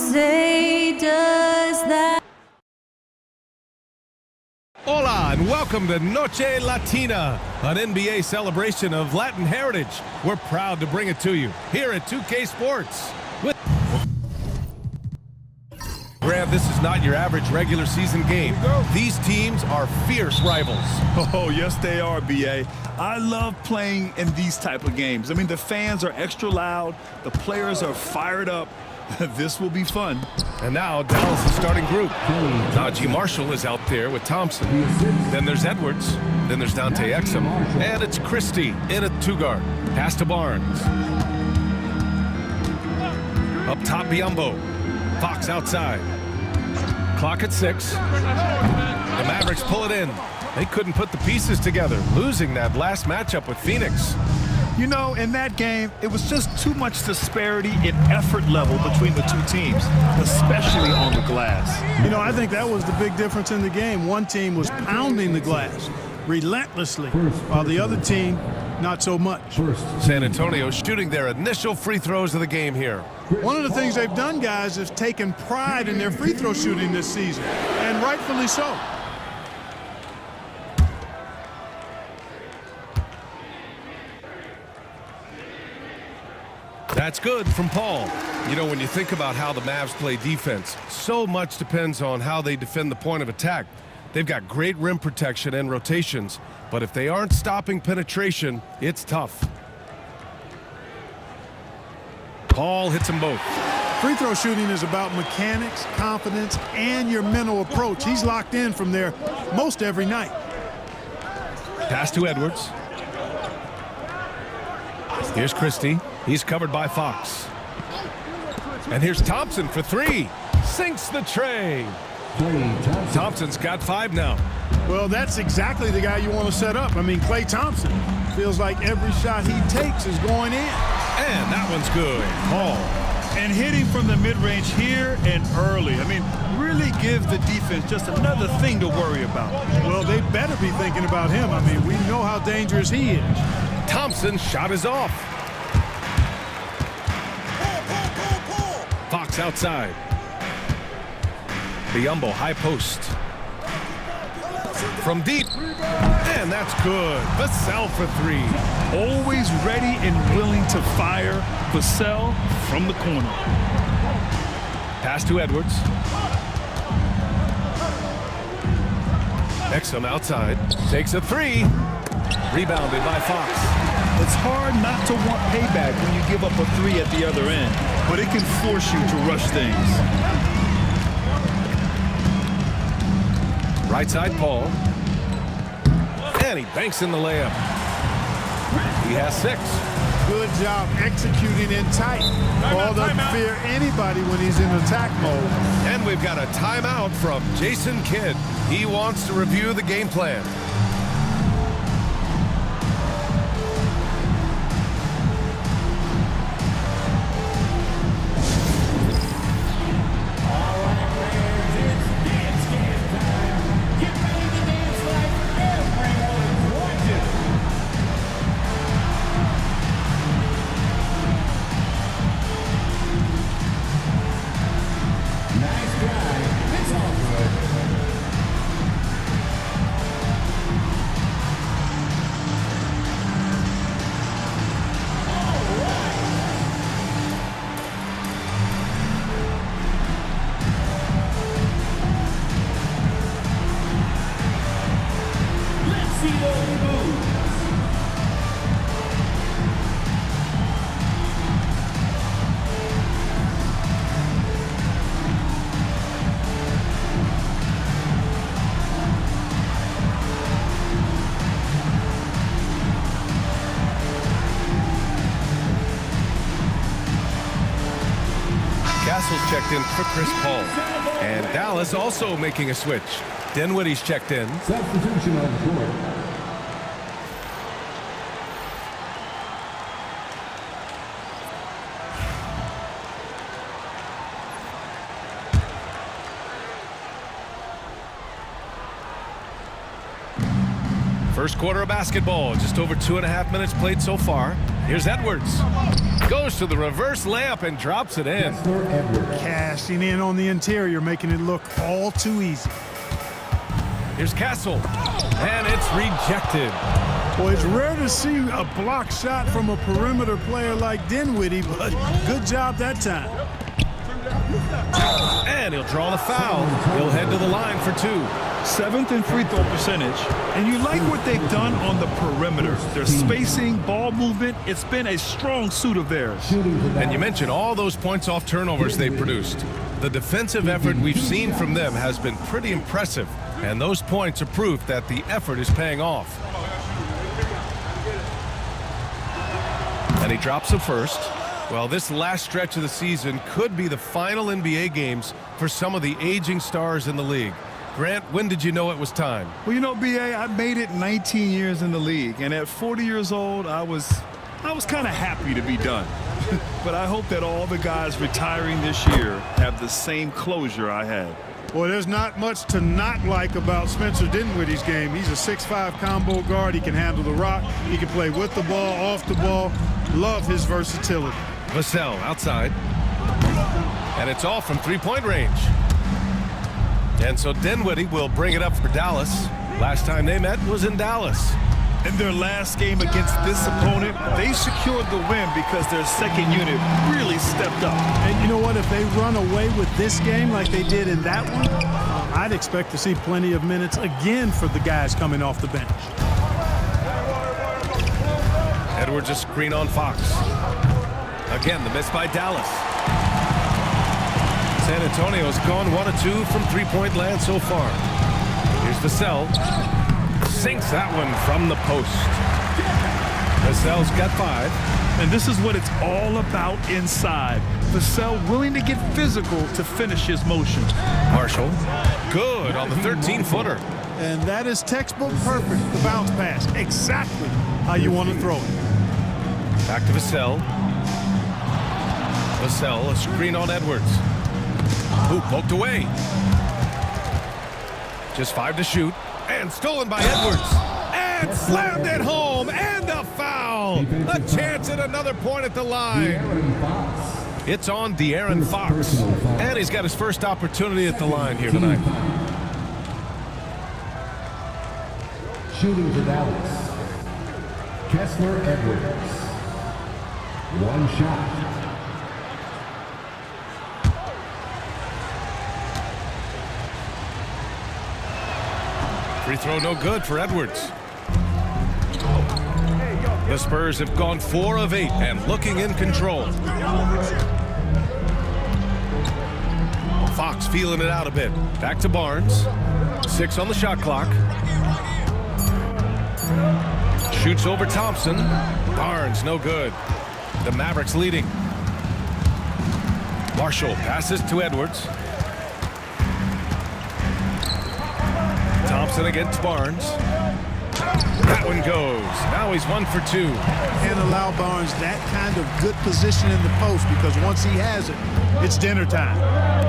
say does that. Hola and welcome to Noche Latina, an NBA celebration of Latin heritage. We're proud to bring it to you here at 2K Sports. Grant, this is not your average regular season game. These teams are fierce rivals. Oh, yes, they are, B.A. I love playing in these type of games. I mean, the fans are extra loud. The players are fired up. This will be fun. And now Dallas' starting group. Najee Marshall is out there with Thompson. Then there's Edwards. Then there's Dante Exum. And it's Christie in a two-guard. Pass to Barnes. Up top, Biyombo. Fox outside. Clock at 6. The Mavericks pull it in. They couldn't put the pieces together, losing that last matchup with Phoenix. You know, in that game, it was just too much disparity in effort level between the two teams, especially on the glass. You know, I think that was the big difference in the game. One team was pounding the glass relentlessly, while the other team, not so much. San Antonio shooting their initial free throws of the game here. One of the things they've done, guys, is taken pride in their free throw shooting this season, and rightfully so. That's good from Paul. You know, when you think about how the Mavs play defense, so much depends on how they defend the point of attack. They've got great rim protection and rotations, but if they aren't stopping penetration, it's tough. Paul hits them both. Free throw shooting is about mechanics, confidence, and your mental approach. He's locked in from there most every night. Pass to Edwards. Here's Christie. He's covered by Fox. And here's Thompson for 3. Sinks the tray. Thompson's got 5 now. Well, that's exactly the guy you want to set up. I mean, Klay Thompson feels like every shot he takes is going in. And that one's good. Paul. And hitting from the mid-range here and early. I mean, really gives the defense just another thing to worry about. Well, they better be thinking about him. I mean, we know how dangerous he is. Thompson's shot is off. Fox outside. Biyombo high post. From deep. And that's good. Vassell for 3. Always ready and willing to fire. Vassell from the corner. Pass to Edwards. Exum outside. Takes a 3. Rebounded by Fox. It's hard not to want payback when you give up a 3 at the other end, but it can force you to rush things. Right side, Paul. And he banks in the layup. He has 6. Good job executing in tight. Paul doesn't fear anybody when he's in attack mode. And we've got a timeout from Jason Kidd. He wants to review the game plan. Castle's checked in for Chris Paul. And Dallas also making a switch. Dinwiddie's checked in. Substitution on the court. First quarter of basketball, just over 2.5 minutes played so far. Here's Edwards. Goes to the reverse layup and drops it in. Cashing in on the interior, making it look all too easy. Here's Castle, and it's rejected. Well, it's rare to see a block shot from a perimeter player like Dinwiddie, but good job that time. And he'll draw the foul. He'll head to the line for 2. 7th in free throw percentage. And you like what they've done on the perimeter. Their spacing, ball movement, it's been a strong suit of theirs. And you mentioned all those points off turnovers they've produced. The defensive effort we've seen from them has been pretty impressive. And those points are proof that the effort is paying off. And he drops the first. Well, this last stretch of the season could be the final NBA games for some of the aging stars in the league. Grant, when did you know it was time? Well, you know, BA, I made it 19 years in the league, and at 40 years old, I was kind of happy to be done. But I hope that all the guys retiring this year have the same closure I had. Well, there's not much to not like about Spencer Dinwiddie's game. He's a 6'5" combo guard. He can handle the rock. He can play with the ball, off the ball. Love his versatility. Vassell outside. And it's off from three-point range. And so Dinwiddie will bring it up for Dallas. Last time they met was in Dallas. In their last game against this opponent, they secured the win because their second unit really stepped up. And you know what? If they run away with this game like they did in that one, I'd expect to see plenty of minutes again for the guys coming off the bench. Edwards a screen on Fox. Again, the miss by Dallas. San Antonio's gone 1 of 2 from three-point land so far. Here's Vassell. Sinks that one from the post. Vassell's got 5. And this is what it's all about inside. Vassell willing to get physical to finish his motion. Marshall, good on the 13-footer. And that is textbook perfect, the bounce pass. Exactly how you want to throw it. Back to Vassell. Vassell, a screen on Edwards. Who poked away. Just 5 to shoot. And stolen by Edwards. And slammed it home. And a foul. A chance at another point at the line. It's on De'Aaron Fox. And he's got his first opportunity at the line here tonight. Shooting for Dallas. Kessler Edwards. 1 shot. Free throw no good for Edwards. The Spurs have gone 4 of 8 and looking in control. Fox feeling it out a bit. Back to Barnes. 6 on the shot clock. Shoots over Thompson. Barnes no good. The Mavericks leading. Marshall passes to Edwards. Thompson against Barnes. That one goes. Now he's 1 for 2. Can't allow Barnes that kind of good position in the post because once he has it, it's dinner time.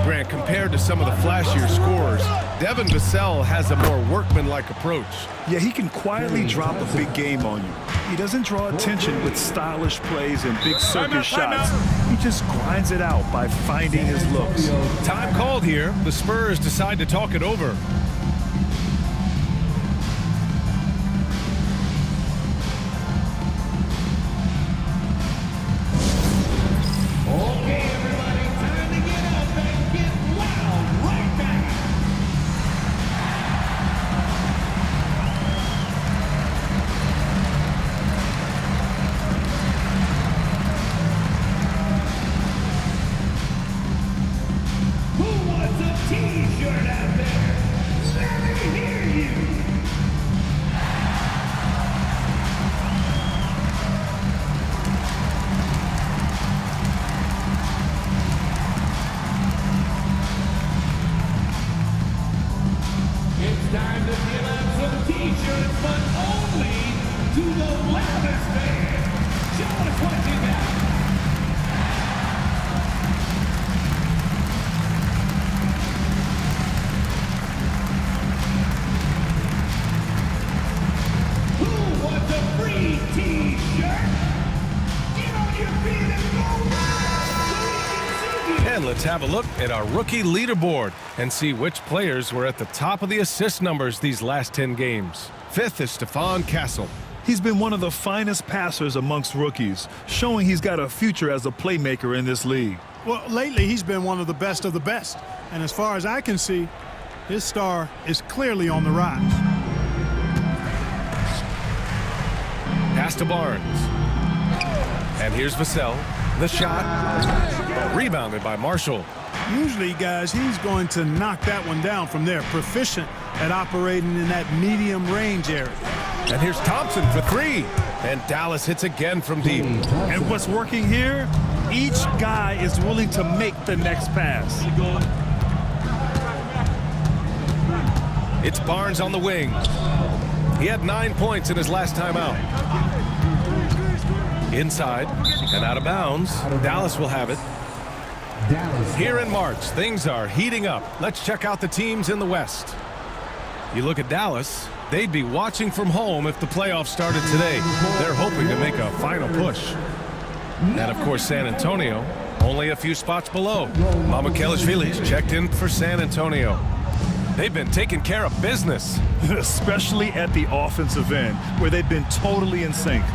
Grant, compared to some of the flashier scorers, Devin Vassell has a more workmanlike approach. Yeah, he can quietly drop a big game on you. He doesn't draw attention with stylish plays and big circus shots. He just grinds it out by finding his looks. Time called here. The Spurs decide to talk it over. And let's have a look at our rookie leaderboard and see which players were at the top of the assist numbers these last 10 games. 5th is Stephon Castle. He's been one of the finest passers amongst rookies, showing he's got a future as a playmaker in this league. Well, lately he's been one of the best of the best. And as far as I can see, his star is clearly on the rise. Pass to Barnes. And here's Vassell. The shot. Rebounded by Marshall. Usually, guys, he's going to knock that one down from there. Proficient at operating in that medium range area. And here's Thompson for 3. And Dallas hits again from deep. And what's working here? Each guy is willing to make the next pass. It's Barnes on the wing. He had 9 points in his last time out. Inside and out of bounds. Dallas will have it. Here in March, things are heating up. Let's check out the teams in the West. You look at Dallas, they'd be watching from home if the playoffs started today. They're hoping to make a final push. And of course, San Antonio, only a few spots below. Mamukelashvili's checked in for San Antonio. They've been taking care of business. Especially at the offensive end, where they've been totally in sync.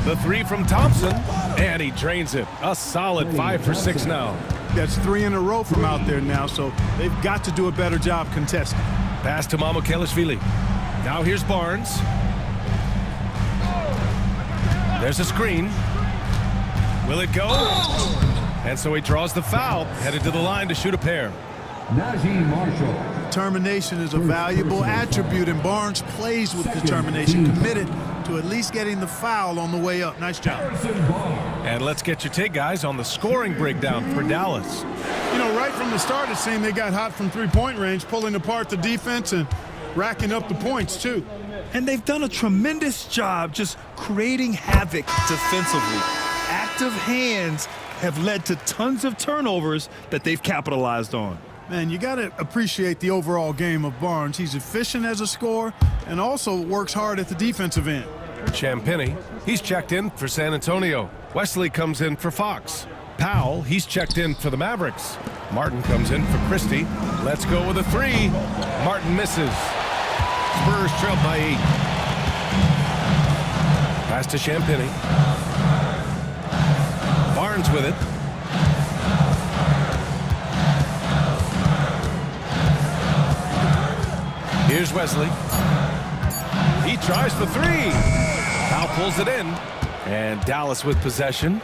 The 3 from Thompson, and he drains it. A solid 5 for 6 now. That's 3 in a row from out there now, so they've got to do a better job contesting. Pass to Mamukelashvili. Now here's Barnes. There's a screen. Will it go? And so he draws the foul, headed to the line to shoot a pair. Najee Marshall. Determination is a valuable attribute, and Barnes plays with determination, committed to at least getting the foul on the way up. Nice job. And let's get your take, guys, on the scoring breakdown for Dallas. You know, right from the start, it seemed they got hot from three-point range, pulling apart the defense and racking up the points, too. And they've done a tremendous job just creating havoc defensively. Active hands have led to tons of turnovers that they've capitalized on. Man, you got to appreciate the overall game of Barnes. He's efficient as a scorer and also works hard at the defensive end. Champagnie, he's checked in for San Antonio. Wesley comes in for Fox. Powell, he's checked in for the Mavericks. Martin comes in for Christie. Let's go with a 3. Martin misses. Spurs trail by 8. Pass to Champagnie. Barnes with it. Here's Wesley. He tries for 3. Powell pulls it in. And Dallas with possession.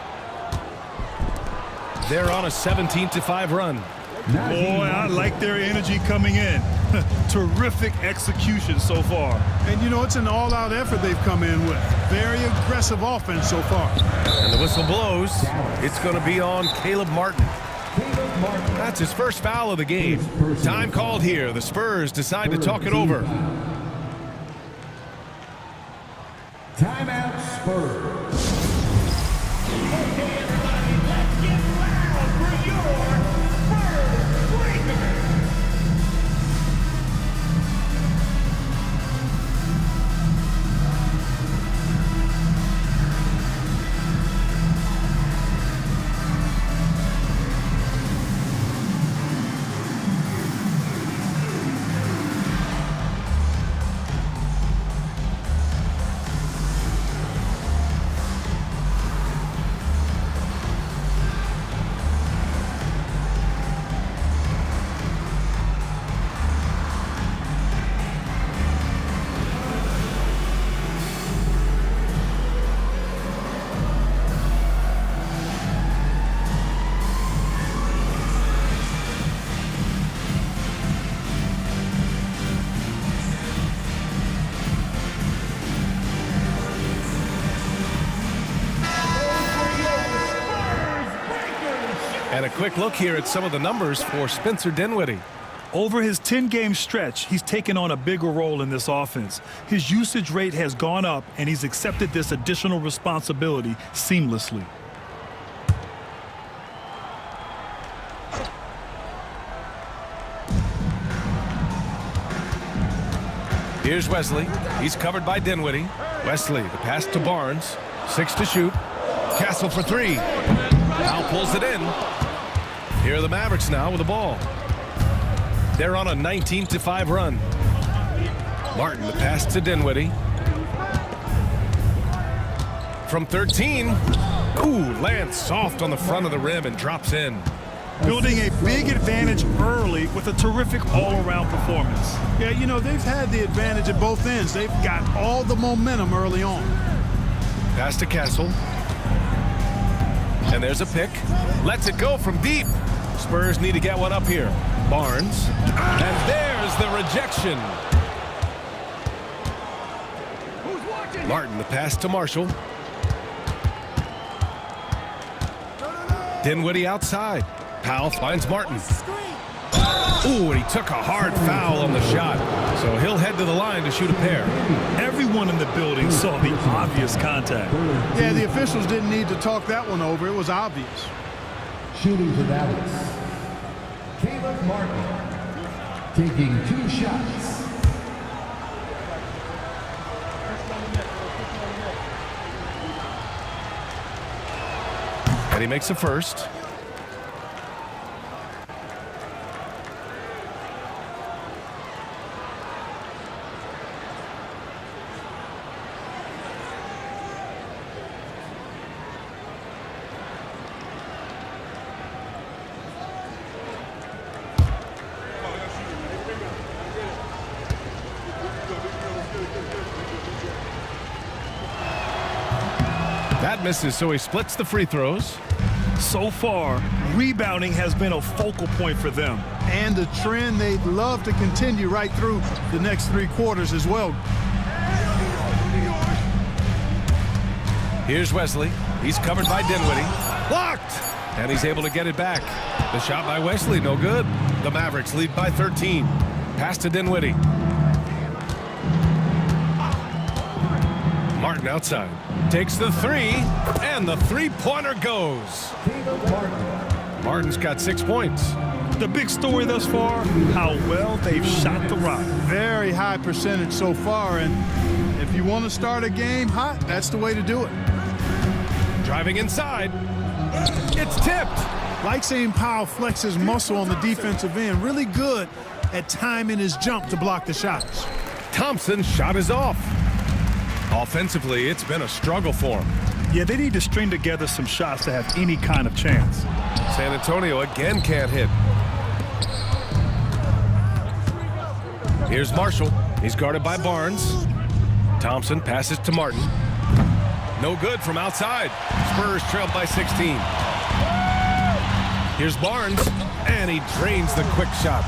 They're on a 17-5 run. Boy, I like their energy coming in. Terrific execution so far. And, you know, it's an all-out effort they've come in with. Very aggressive offense so far. And the whistle blows. It's going to be on Caleb Martin. That's his first foul of the game. Time called here. The Spurs decide to talk it over. Timeout Spurs. Okay, everybody, let's get loud for your Spurs Breakers. And a quick look here at some of the numbers for Spencer Dinwiddie. Over his 10-game stretch, he's taken on a bigger role in this offense. His usage rate has gone up, and he's accepted this additional responsibility seamlessly. Here's Wesley. He's covered by Dinwiddie. Wesley, the pass to Barnes. 6 to shoot. Castle for 3. Now pulls it in. Here are the Mavericks now with the ball. They're on a 19-5 run. Martin, the pass to Dinwiddie. From 13. Ooh, lands soft on the front of the rim and drops in. Building a big advantage early with a terrific all-around performance. Yeah, you know, they've had the advantage at both ends. They've got all the momentum early on. Pass to Castle. And there's a pick. Lets it go from deep. Spurs need to get one up here. Barnes. And there's the rejection. Martin, the pass to Marshall. Dinwiddie outside. Powell finds Martin. Ooh, and he took a hard foul on the shot. So he'll head to the line to shoot a pair. Everyone in the building saw the obvious contact. Yeah, the officials didn't need to talk that one over. It was obvious. Shooting for Dallas. Caleb Martin taking 2 shots. And he makes the first. That misses, so he splits the free throws. So far, rebounding has been a focal point for them. And a trend they'd love to continue right through the next 3 quarters as well. Here's Wesley. He's covered by Dinwiddie. Blocked! And he's able to get it back. The shot by Wesley, no good. The Mavericks lead by 13. Pass to Dinwiddie. Martin outside. Takes the 3, and the 3-pointer goes. Martin's got 6 points. The big story thus far, how well they've shot the rock. Very high percentage so far, and if you want to start a game hot, that's the way to do it. Driving inside. It's tipped. Like seeing Powell flex his muscle on the defensive end. Really good at timing his jump to block the shots. Thompson's shot is off. Offensively, it's been a struggle for him. Yeah, they need to string together some shots to have any kind of chance. San Antonio again can't hit. Here's Marshall. He's guarded by Barnes. Thompson passes to Martin. No good from outside. Spurs trailed by 16. Here's Barnes, and he drains the quick shot.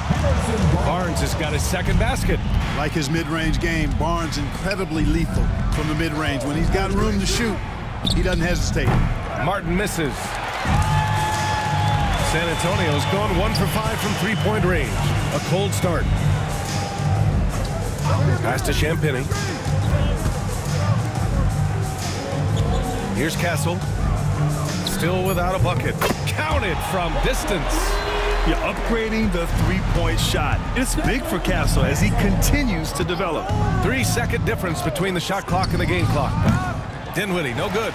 Barnes has got his second basket. Like his mid-range game, Barnes incredibly lethal from the mid-range. When he's got room to shoot, he doesn't hesitate. Martin misses. San Antonio's gone 1 for 5 from 3-point range. A cold start. Pass to Champagny. Here's Castle. Still without a bucket. Counted from distance. You're upgrading the 3-point shot. It's big for Castle as he continues to develop. 3-second difference between the shot clock and the game clock. Dinwiddie, no good.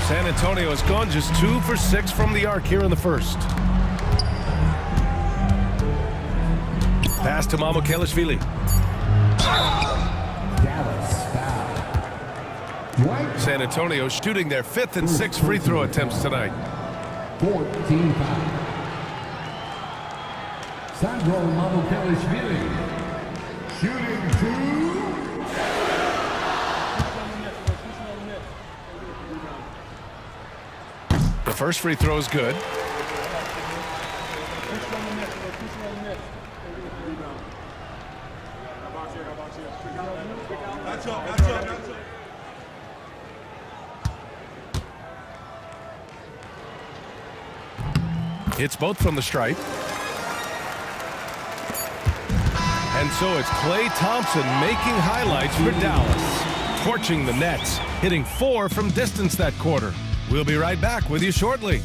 San Antonio has gone just 2 for 6 from the arc here in the first. Pass to Mamukelashvili. Dallas foul. White San Antonio shooting their 5th and 6th free throw attempts tonight. 14 foul. Sandro Mamukelashvili shooting 2. The first free throw is good. It's both from the stripe. And so it's Klay Thompson making highlights for Dallas. Torching the Nets, hitting 4 from distance that quarter. We'll be right back with you shortly.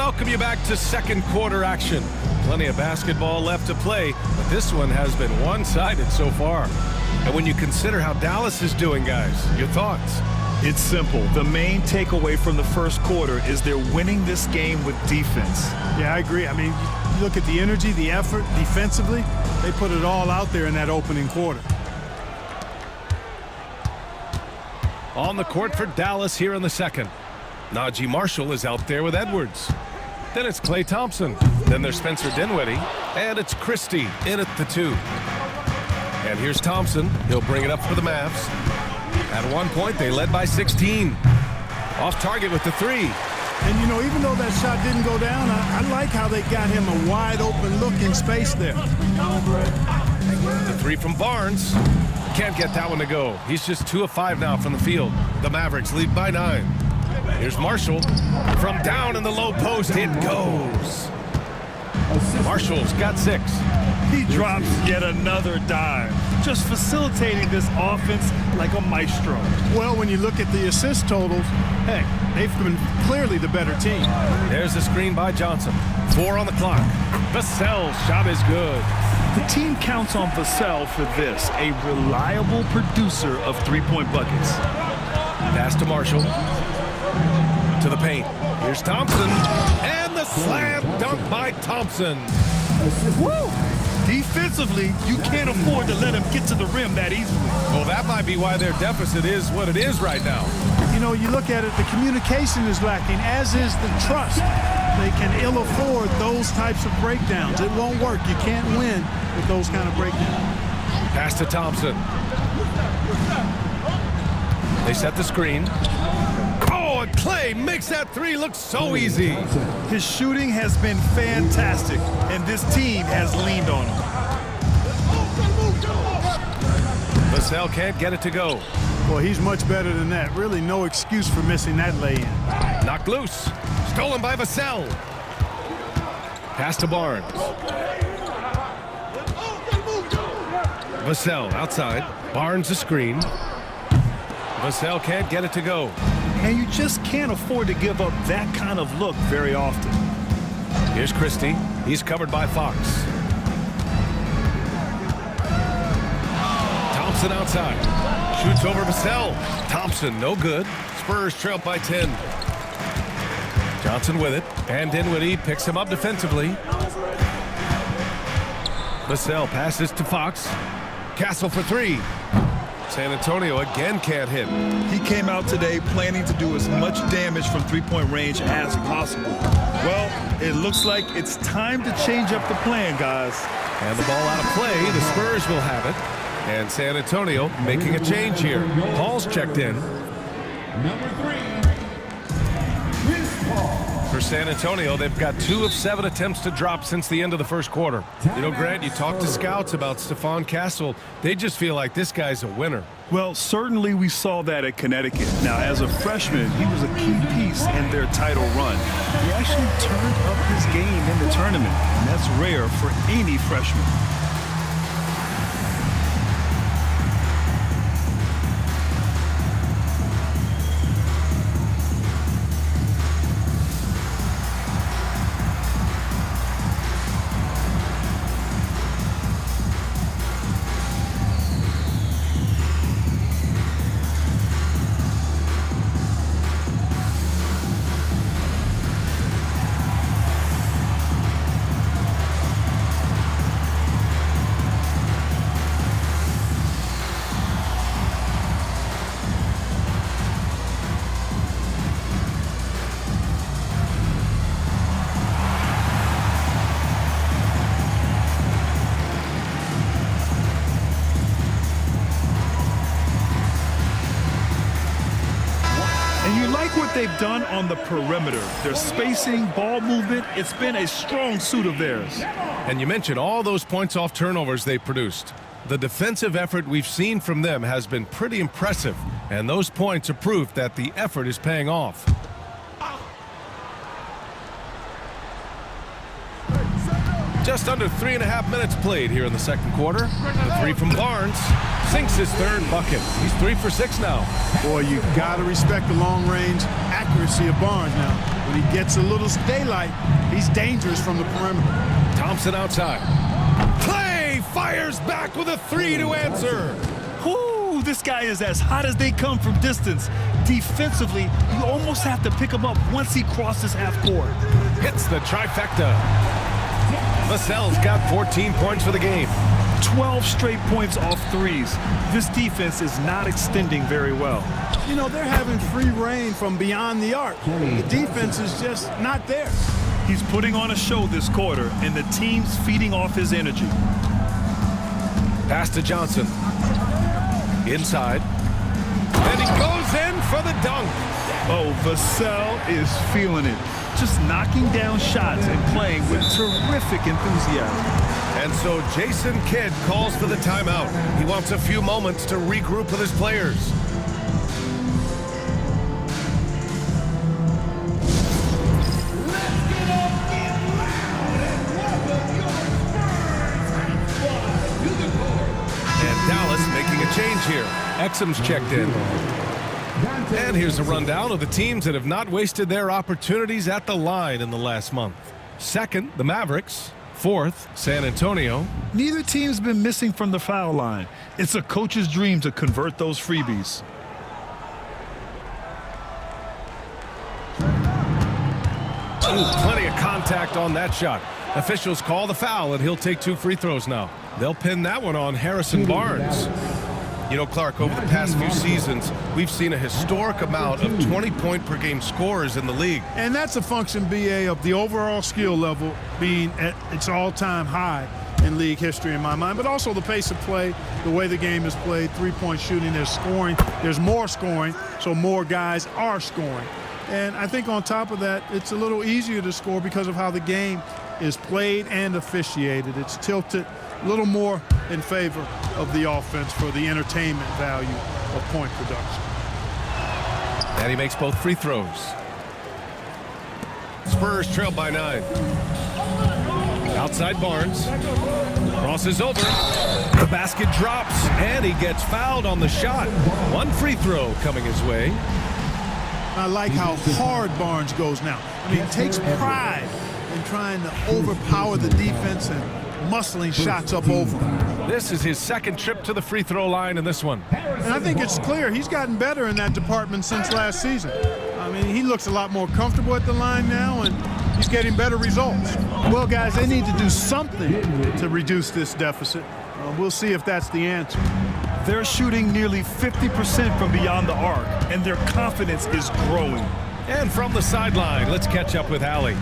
welcome you back to second quarter action. Plenty of basketball left to play, but this one has been one-sided so far. And when you consider how Dallas is doing, guys, your thoughts? It's simple. The main takeaway from the first quarter is they're winning this game with defense. Yeah, I agree. I mean, you look at the energy, the effort defensively, they put it all out there in that opening quarter. On the court for Dallas here in the second. Najee Marshall is out there with Edwards. Then it's Klay Thompson. Then there's Spencer Dinwiddie. And it's Christie in at the 2. And here's Thompson. He'll bring it up for the Mavs. At one point, they led by 16. Off target with the 3. And, you know, even though that shot didn't go down, I like how they got him a wide-open look in space there. The 3 from Barnes. Can't get that one to go. He's just 2 of 5 now from the field. The Mavericks lead by 9. Here's Marshall. From down in the low post, it goes. Marshall's got 6. He drops yet another dime, just facilitating this offense like a maestro. Well, when you look at the assist totals, hey, they've been clearly the better team. There's a screen by Johnson. 4 on the clock. Vassell's shot is good. The team counts on Vassell for this, a reliable producer of three-point buckets. Pass to Marshall. To the paint. Here's Thompson. And the slam dunk by Thompson. Woo! Defensively, you can't afford to let him get to the rim that easily. Well, that might be why their deficit is what it is right now. You know, you look at it, the communication is lacking, as is the trust. They can ill afford those types of breakdowns. It won't work. You can't win with those kind of breakdowns. Pass to Thompson. They set the screen. Oh, and Klay makes that 3 look so easy. His shooting has been fantastic, and this team has leaned on him. Vassell can't get it to go. Well, he's much better than that. Really no excuse for missing that lay-in. Knocked loose. Stolen by Vassell. Pass to Barnes. Vassell outside. Barnes the screen. Vassell can't get it to go. And you just can't afford to give up that kind of look very often. Here's Christie. He's covered by Fox. Thompson outside. Shoots over Vassell. Thompson, no good. Spurs trail by 10. Johnson with it. And Dinwiddie picks him up defensively. Vassell passes to Fox. Castle for 3. San Antonio again can't hit. He came out today planning to do as much damage from three-point range as possible. Well, it looks like it's time to change up the plan, guys. And the ball out of play. The Spurs will have it. And San Antonio making a change here. Paul's checked in. Number 3, Chris Paul. For San Antonio, they've got 2 of 7 attempts to drop since the end of the first quarter. You know, Grant, you talk to scouts about Stephon Castle. They just feel like this guy's a winner. Well, certainly we saw that at Connecticut. Now, as a freshman, he was a key piece in their title run. He actually turned up his game in the tournament, and that's rare for any freshman. What they've done on the perimeter, their spacing, ball movement, it's been a strong suit of theirs. And you mentioned all those points off turnovers they produced. The defensive effort we've seen from them has been pretty impressive, and those points are proof that the effort is paying off. Just under 3.5 minutes played here in the second quarter. The 3 from Barnes sinks his 3rd bucket. He's 3 for 6 now. Boy, you got to respect the long-range accuracy of Barnes now. When he gets a little daylight, he's dangerous from the perimeter. Thompson outside. Clay fires back with a three to answer. Whoo, this guy is as hot as they come from distance. Defensively, you almost have to pick him up once he crosses half court. Hits the trifecta. Vassell's got 14 points for the game. 12 straight points off threes. This defense is not extending very well. You know, they're having free reign from beyond the arc. The defense is just not there. He's putting on a show this quarter, and the team's feeding off his energy. Pass to Johnson. Inside. And he goes in for the dunk. Oh, Vassell is feeling it. Just knocking down shots and playing with terrific enthusiasm. And so Jason Kidd calls for the timeout. He wants a few moments to regroup with his players. And Dallas making a change here. Exum's checked in. And here's a rundown of the teams that have not wasted their opportunities at the line in the last month. Second, the Mavericks. Fourth, San Antonio. Neither team's been missing from the foul line. It's a coach's dream to convert those freebies. Ooh, plenty of contact on that shot. Officials call the foul, and he'll take 2 free throws now. They'll pin that one on Harrison Barnes. You know, Clark, over the past few seasons, we've seen a historic amount of 20-point-per-game scorers in the league. And that's a function, BA, of the overall skill level being at its all-time high in league history in my mind, but also the pace of play, the way the game is played, three-point shooting, there's scoring, there's more scoring, so more guys are scoring. And I think on top of that, it's a little easier to score because of how the game is played and officiated. It's tilted a little more in favor of the offense for the entertainment value of point production. And he makes both free throws. Spurs trail by 9. Outside Barnes. Crosses over. The basket drops, and he gets fouled on the shot. 1 free throw coming his way. I like how hard Barnes goes now. I mean, he takes pride in trying to overpower the defense and muscling shots up over him. This is his second trip to the free throw line in this one. And I think it's clear he's gotten better in that department since last season. I mean, he looks a lot more comfortable at the line now, and he's getting better results. Well, guys, they need to do something to reduce this deficit. We'll see if that's the answer. They're shooting nearly 50% from beyond the arc, and their confidence is growing. And from the sideline, let's catch up with Allie.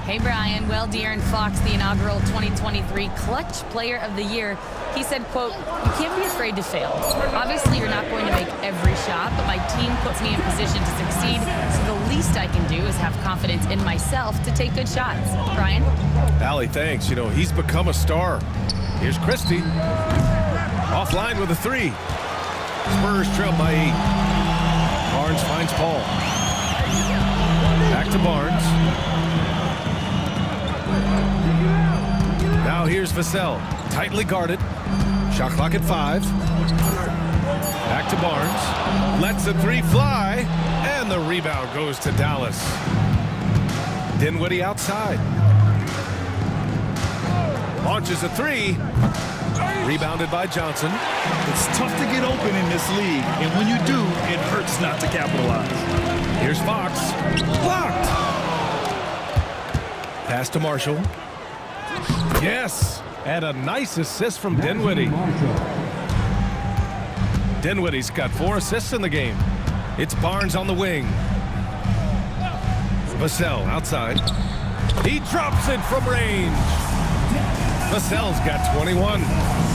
Hey, Brian. Well, De'Aaron Fox, the inaugural 2023 Clutch Player of the Year, he said, quote, "You can't be afraid to fail. Obviously, you're not going to make every shot, but my team puts me in position to succeed, so the least I can do is have confidence in myself to take good shots." Brian? Allie, thanks. You know, he's become a star. Here's Christie. Offline with a 3. Spurs trail by 8. Barnes finds Paul. Back to Barnes. Now here's Vassell. Tightly guarded. Shot clock at 5. Back to Barnes. Lets the 3 fly. And the rebound goes to Dallas. Dinwiddie outside. Launches a 3. Rebounded by Johnson. It's tough to get open in this league, and when you do, it hurts not to capitalize. Here's Fox. Blocked. Pass to Marshall. Yes. And a nice assist from Dinwiddie. Dinwiddie's got 4 assists in the game. It's Barnes on the wing. Vassell outside. He drops it from range. Vassell's got 21.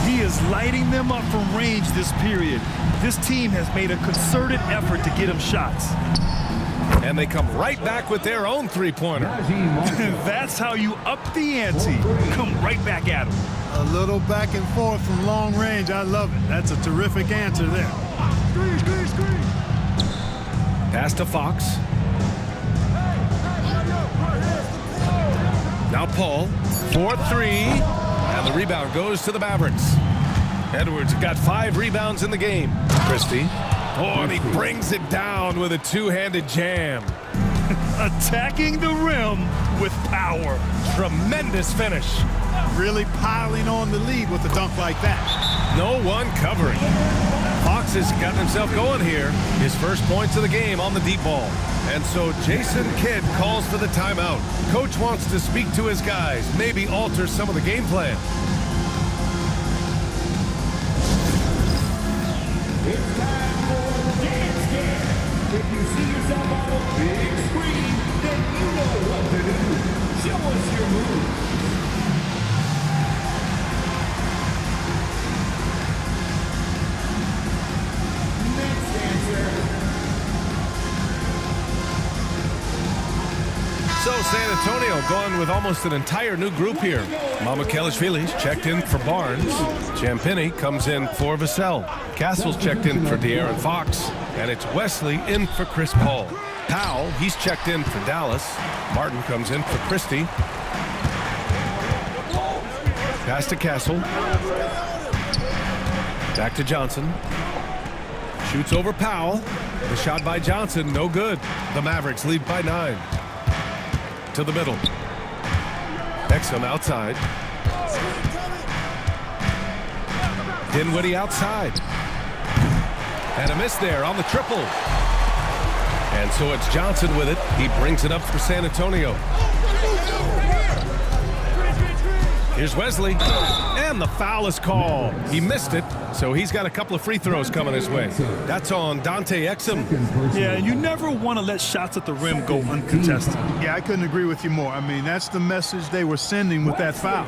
He is lighting them up from range this period. This team has made a concerted effort to get him shots. And they come right back with their own 3-pointer. That's how you up the ante. Come right back at him. A little back and forth from long range. I love it. That's a terrific answer there. Screen. Pass to Fox. Now Paul. 4-3. And the rebound goes to the Mavericks. Edwards got 5 rebounds in the game. Christie. Oh, and he brings it down with a 2-handed jam. Attacking the rim with power. Tremendous finish. Really piling on the lead with a dunk like that. No one covering. Fox has gotten himself going here. His first points of the game on the deep ball. And so Jason Kidd calls for the timeout. Coach wants to speak to his guys, maybe alter some of the game plan. It's time for Dance Camp. If you see yourself on a big screen, then you know what to do. Show us your moves. Next answer. So San Antonio going with almost an entire new group here. Mamukelashvili's checked in for Barnes. Champagny comes in for Vassell. Castle's checked in for De'Aaron Fox. And it's Wesley in for Chris Paul. Powell, he's checked in for Dallas. Martin comes in for Christie. Pass to Castle. Back to Johnson. Shoots over Powell. The shot by Johnson, no good. The Mavericks lead by 9. To the middle. Exum outside. Dinwiddie outside. And a miss there on the triple. And so it's Johnson with it. He brings it up for San Antonio. Here's Wesley. And the foul is called. He missed it, so he's got a couple of free throws coming his way. That's on Dante Exum. Yeah, and you never want to let shots at the rim go uncontested. Yeah, I couldn't agree with you more. I mean, that's the message they were sending with that foul.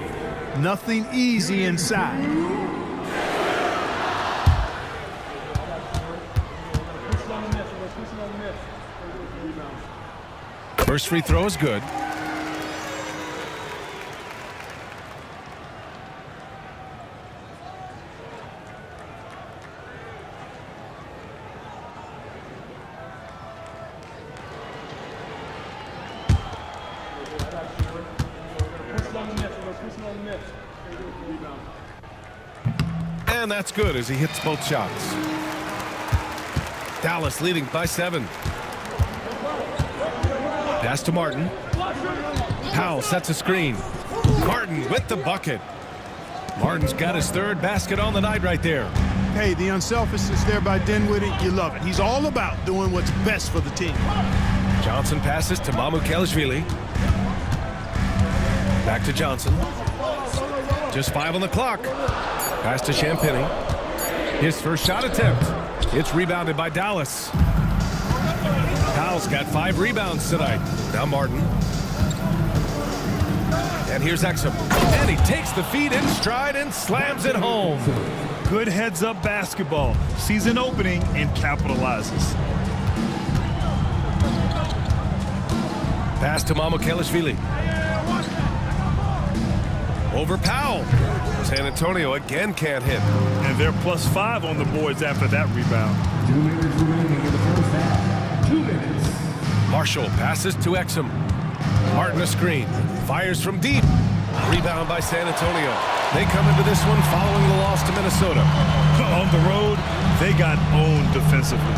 Nothing easy inside. First free throw is good. And that's good as he hits both shots. Dallas leading by 7. Pass to Martin. Powell sets a screen. Martin with the bucket. Martin's got his third basket on the night right there. Hey, the unselfishness there by Dinwiddie, you love it. He's all about doing what's best for the team. Johnson passes to Mamukelashvili. Back to Johnson. Just 5 on the clock. Pass to Champagny. His first shot attempt. It's rebounded by Dallas. Powell's got 5 rebounds tonight. Now Martin. And here's Exum. And he takes the feed in stride and slams it home. Good heads-up basketball. Sees an opening and capitalizes. Pass to Mamukelashvili. Over Powell. San Antonio again can't hit. And they're +5 on the boards after that rebound. 2 minutes remaining in the first half. 2 minutes. Marshall passes to Exum. Martin a screen. Fires from deep. Rebound by San Antonio. They come into this one following the loss to Minnesota. On the road, they got owned defensively.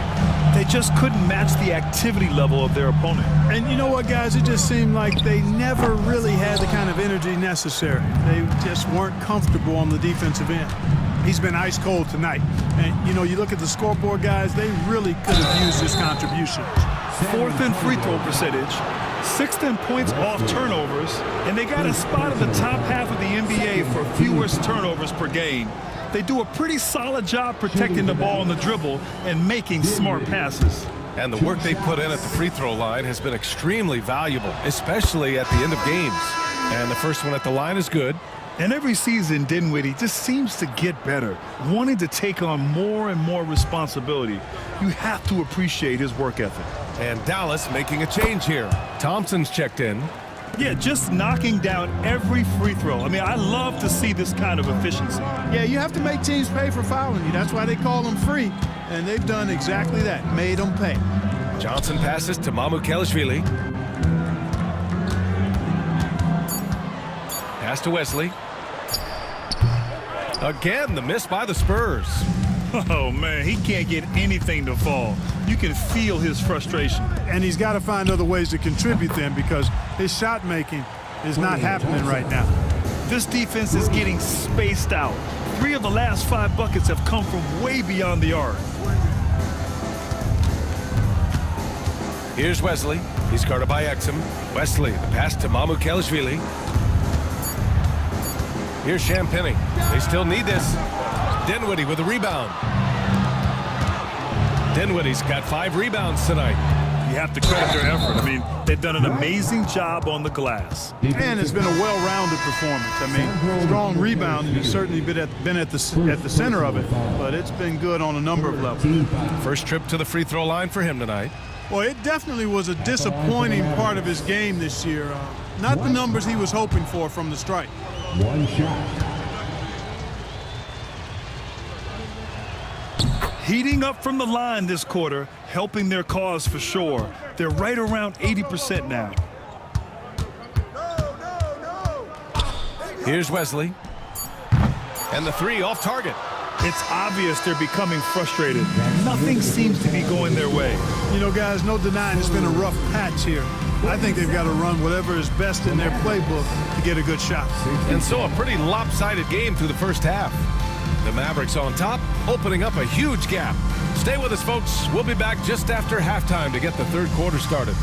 They just couldn't match the activity level of their opponent. And you know what, guys? It just seemed like they never really had the kind of energy necessary. They just weren't comfortable on the defensive end. He's been ice cold tonight. And, you know, you look at the scoreboard, guys, they really could have used his contribution. 4th in free throw percentage, 6th in points off turnovers, and they got a spot in the top half of the NBA for fewest turnovers per game. They do a pretty solid job protecting the ball on the dribble and making smart passes. And the work they put in at the free throw line has been extremely valuable, especially at the end of games. And the first one at the line is good. And every season, Dinwiddie just seems to get better, wanting to take on more and more responsibility. You have to appreciate his work ethic. And Dallas making a change here. Thompson's checked in. Yeah, just knocking down every free throw. I mean, I love to see this kind of efficiency. Yeah, you have to make teams pay for fouling you. That's why they call them free. And they've done exactly that, made them pay. Johnson passes to Mamukelashvili. Pass to Wesley. Again, the miss by the Spurs. Oh, man, he can't get anything to fall. You can feel his frustration. And he's got to find other ways to contribute then because his shot making is not happening right now. This defense is getting spaced out. 3 of the last 5 buckets have come from way beyond the arc. Here's Wesley. He's guarded by Exum. Wesley, the pass to Mamukelashvili. Here's Champagny. They still need this. Dinwiddie with a rebound. Dinwiddie's got 5 rebounds tonight. You have to credit their effort. I mean, they've done an amazing job on the glass. And it's been a well-rounded performance. I mean, strong rebounding has certainly been at the center of it, but it's been good on a number of levels. First trip to the free throw line for him tonight. Well, it definitely was a disappointing part of his game this year. Not the numbers he was hoping for from the stripe. 1 shot. Heating up from the line this quarter, helping their cause for sure. They're right around 80% now. Here's Wesley. And the 3 off target. It's obvious they're becoming frustrated. Nothing seems to be going their way. You know, guys, no denying it's been a rough patch here. I think they've got to run whatever is best in their playbook to get a good shot. And so a pretty lopsided game through the first half. The Mavericks on top, opening up a huge gap. Stay with us, folks. We'll be back just after halftime to get the third quarter started.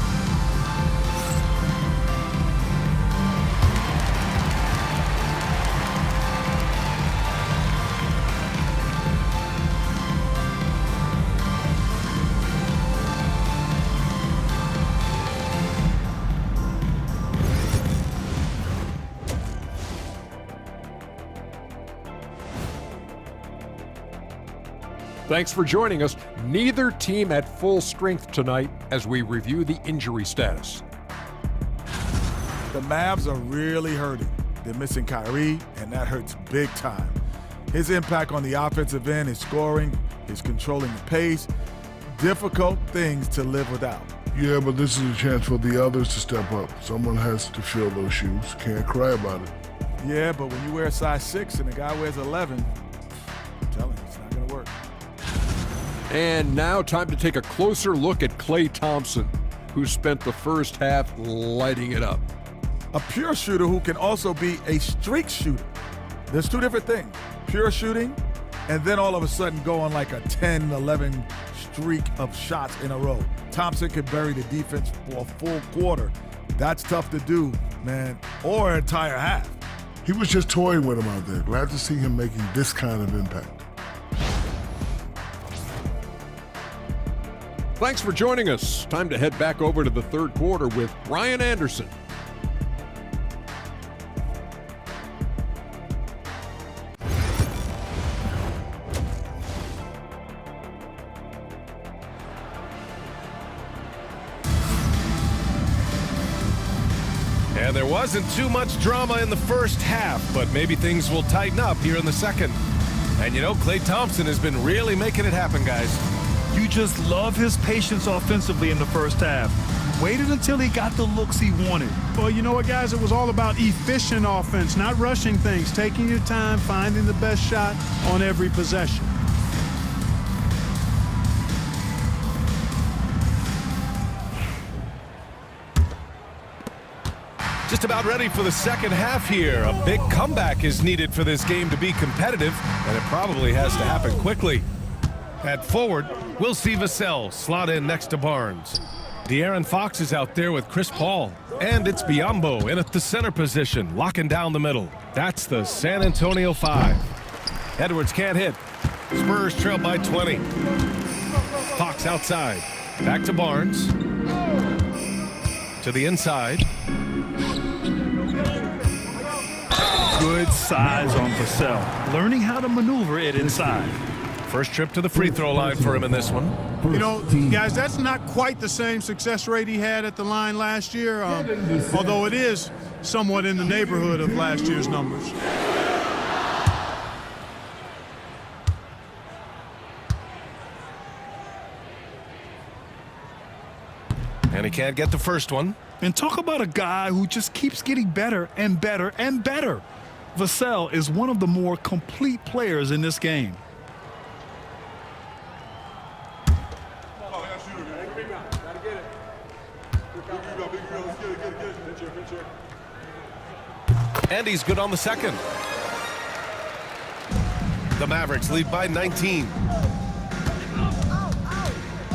Thanks for joining us. Neither team at full strength tonight as we review the injury status. The Mavs are really hurting. They're missing Kyrie, and that hurts big time. His impact on the offensive end, his scoring, his controlling the pace, difficult things to live without. Yeah, but this is a chance for the others to step up. Someone has to fill those shoes. Can't cry about it. Yeah, but when you wear a size 6 and the guy wears 11, I'm telling you, it's not going to work. And now time to take a closer look at Klay Thompson, who spent the first half lighting it up. A pure shooter who can also be a streak shooter. There's 2 different things. Pure shooting, and then all of a sudden go on like a 10, 11 streak of shots in a row. Thompson can bury the defense for a full quarter. That's tough to do, man, or an entire half. He was just toying with him out there. Glad to see him making this kind of impact. Thanks for joining us. Time to head back over to the third quarter with Ryan Anderson. And there wasn't too much drama in the first half, but maybe things will tighten up here in the second. And you know, Klay Thompson has been really making it happen, guys. You just love his patience offensively in the first half. Waited until he got the looks he wanted. Well, you know what, guys? It was all about efficient offense, not rushing things, taking your time, finding the best shot on every possession. Just about ready for the second half here. A big comeback is needed for this game to be competitive, and it probably has to happen quickly. At forward, we'll see Vassell slot in next to Barnes. De'Aaron Fox is out there with Chris Paul. And it's Biyombo in at the center position, locking down the middle. That's the San Antonio 5. Edwards can't hit. Spurs trail by 20. Fox outside. Back to Barnes. To the inside. Good size on Vassell. Learning how to maneuver it inside. First trip to the free throw line for him in this one. You know, guys, that's not quite the same success rate he had at the line last year, although it is somewhat in the neighborhood of last year's numbers. And he can't get the first one. And talk about a guy who just keeps getting better and better and better. Vassell is one of the more complete players in this game. And he's good on the second. The Mavericks lead by 19.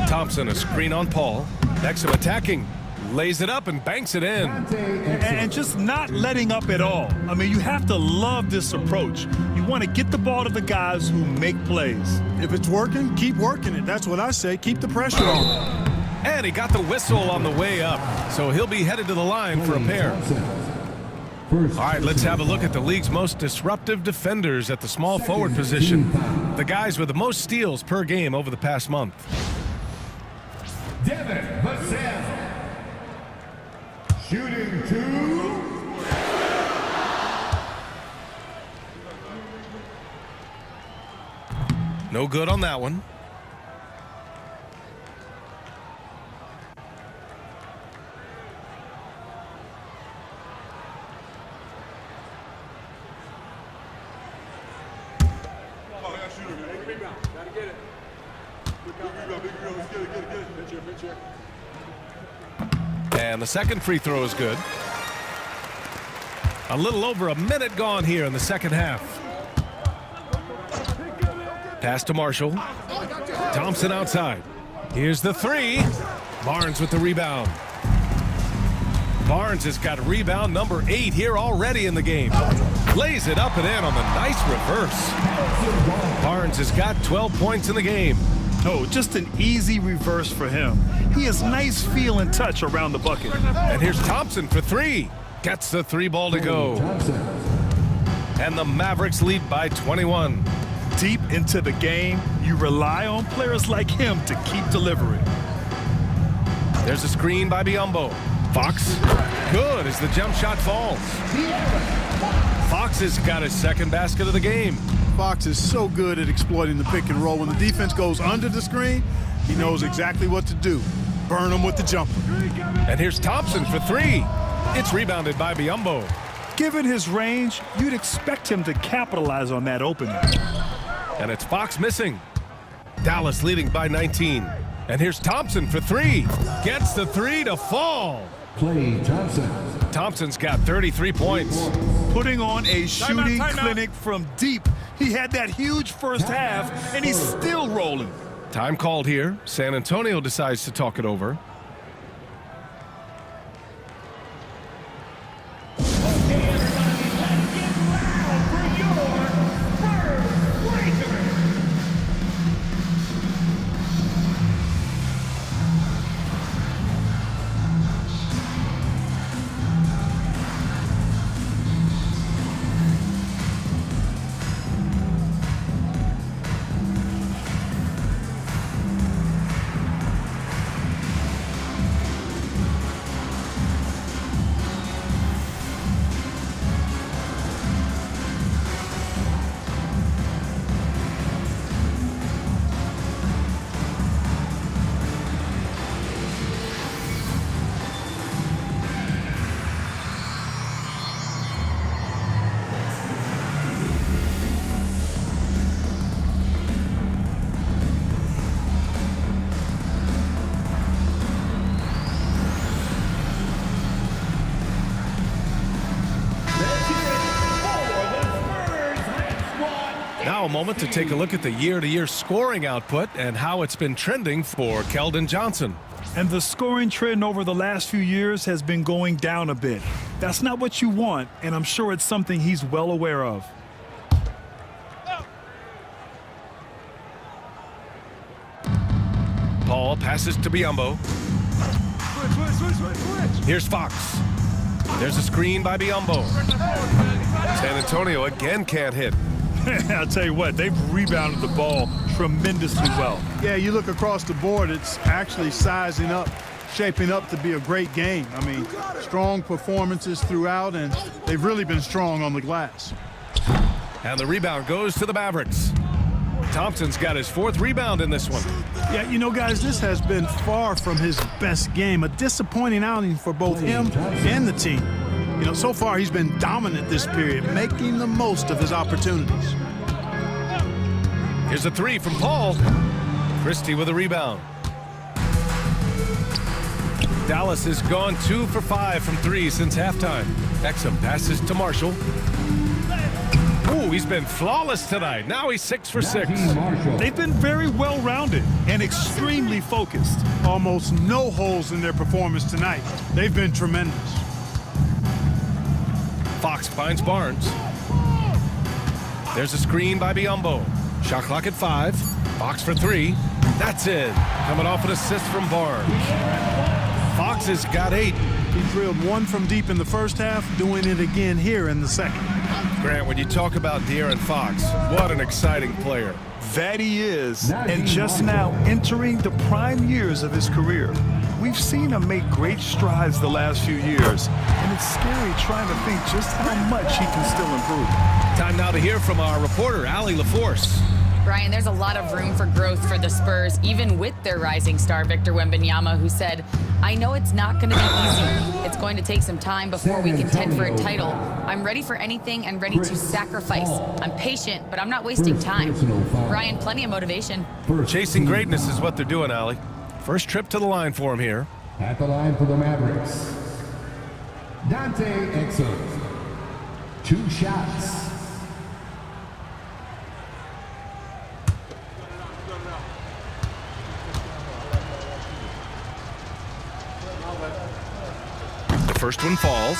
Thompson, a screen on Paul. Exum attacking. Lays it up and banks it in. And just not letting up at all. I mean, you have to love this approach. You want to get the ball to the guys who make plays. If it's working, keep working it. That's what I say. Keep the pressure on. And he got the whistle on the way up. So he'll be headed to the line for a pair. All right, let's have a look at the league's most disruptive defenders at the small forward position. The guys with the most steals per game over the past month. Devin Vassell. Shooting 2. No good on that one. And the second free throw is good. A little over a minute gone here in the second half. Pass to Marshall. Thompson outside. Here's the three. Barnes with the rebound. Barnes has got rebound number 8 here already in the game. Lays it up and in on the nice reverse. Barnes has got 12 points in the game. Oh, just an easy reverse for him. He has nice feel and touch around the bucket. And here's Thompson for 3. Gets the 3 ball to go. And the Mavericks lead by 21. Deep into the game, you rely on players like him to keep delivering. There's a screen by Biyombo. Fox, good as the jump shot falls. Fox has got his second basket of the game. Fox is so good at exploiting the pick and roll. When the defense goes under the screen, he knows exactly what to do. Burn them with the jumper. And here's Thompson for 3. It's rebounded by Biyombo. Given his range, you'd expect him to capitalize on that opening. And it's Fox missing. Dallas leading by 19. And here's Thompson for 3. Gets the 3 to fall. Klay Thompson. Thompson's got 33 points. Putting on a shooting clinic from deep. He had that huge first half, and he's still rolling. Time called here. San Antonio decides to talk it over. Now a moment to take a look at the year-to-year scoring output and how it's been trending for Keldon Johnson. And the scoring trend over the last few years has been going down a bit. That's not what you want, and I'm sure it's something he's well aware of. Paul passes to Biyombo. Here's Fox. There's a screen by Biyombo. San Antonio again can't hit. I'll tell you what, they've rebounded the ball tremendously well. Yeah, you look across the board, it's actually sizing up, shaping up to be a great game. I mean, strong performances throughout, and they've really been strong on the glass. And the rebound goes to the Mavericks. Thompson's got his 4th rebound in this one. Yeah, you know, guys, this has been far from his best game. A disappointing outing for both him and the team. You know, so far he's been dominant this period, making the most of his opportunities. Here's a 3 from Paul. Christie with a rebound. Dallas has gone 2 for 5 from 3 since halftime. Exum passes to Marshall. Ooh, he's been flawless tonight. Now he's 6 for 6. They've been very well-rounded and extremely focused. Almost no holes in their performance tonight. They've been tremendous. Fox finds Barnes. There's a screen by Biyombo. Shot clock at 5. Fox for 3. That's it. Coming off an assist from Barnes. Fox has got 8. He drilled 1 from deep in the first half, doing it again here in the second. Grant, when you talk about De'Aaron Fox, what an exciting player. That he is, and just now entering the prime years of his career. We've seen him make great strides the last few years, and it's scary trying to think just how much he can still improve. Time now to hear from our reporter, Allie LaForce. Brian, there's a lot of room for growth for the Spurs, even with their rising star, Victor Wembanyama, who said, I know it's not going to be easy. It's going to take some time before we contend for a title. I'm ready for anything and ready to sacrifice. I'm patient, but I'm not wasting time. Brian, plenty of motivation. Chasing greatness is what they're doing, Allie. First trip to the line for him here. At the line for the Mavericks, Dante Exum. 2 shots. The first one falls.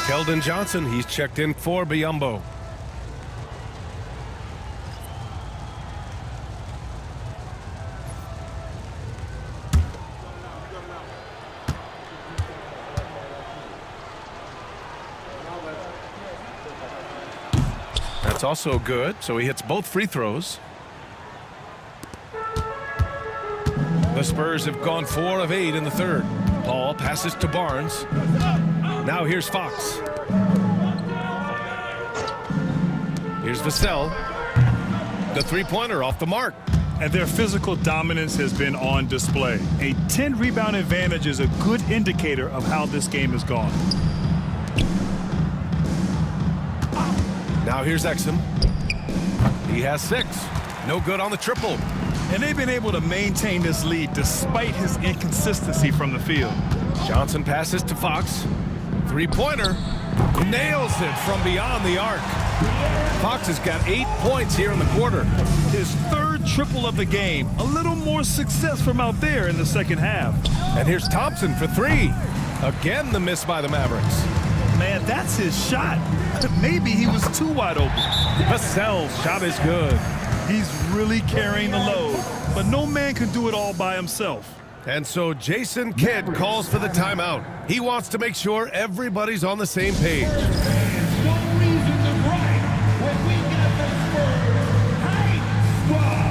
Keldon Johnson, he's checked in for Biyombo. That's also good, so he hits both free throws. The Spurs have gone 4 of 8 in the third. Ball passes to Barnes. Now here's Fox. Here's Vassell. The three-pointer off the mark. And their physical dominance has been on display. A 10-rebound advantage is a good indicator of how this game has gone. Now here's Exum. He has 6. No good on the triple. And they've been able to maintain this lead despite his inconsistency from the field. Johnson passes to Fox. Three-pointer. Nails it from beyond the arc. Fox has got 8 points here in the quarter. His 3rd triple of the game. A little more success from out there in the second half. And here's Thompson for 3. Again, the miss by the Mavericks. Man, that's his shot. Maybe he was too wide open. Vassell's shot is good. He's really carrying the load, but no man can do it all by himself. And so Jason Kidd calls for the timeout. He wants to make sure everybody's on the same page. There's no reason to gripe when we got the Spurs Hype Squad.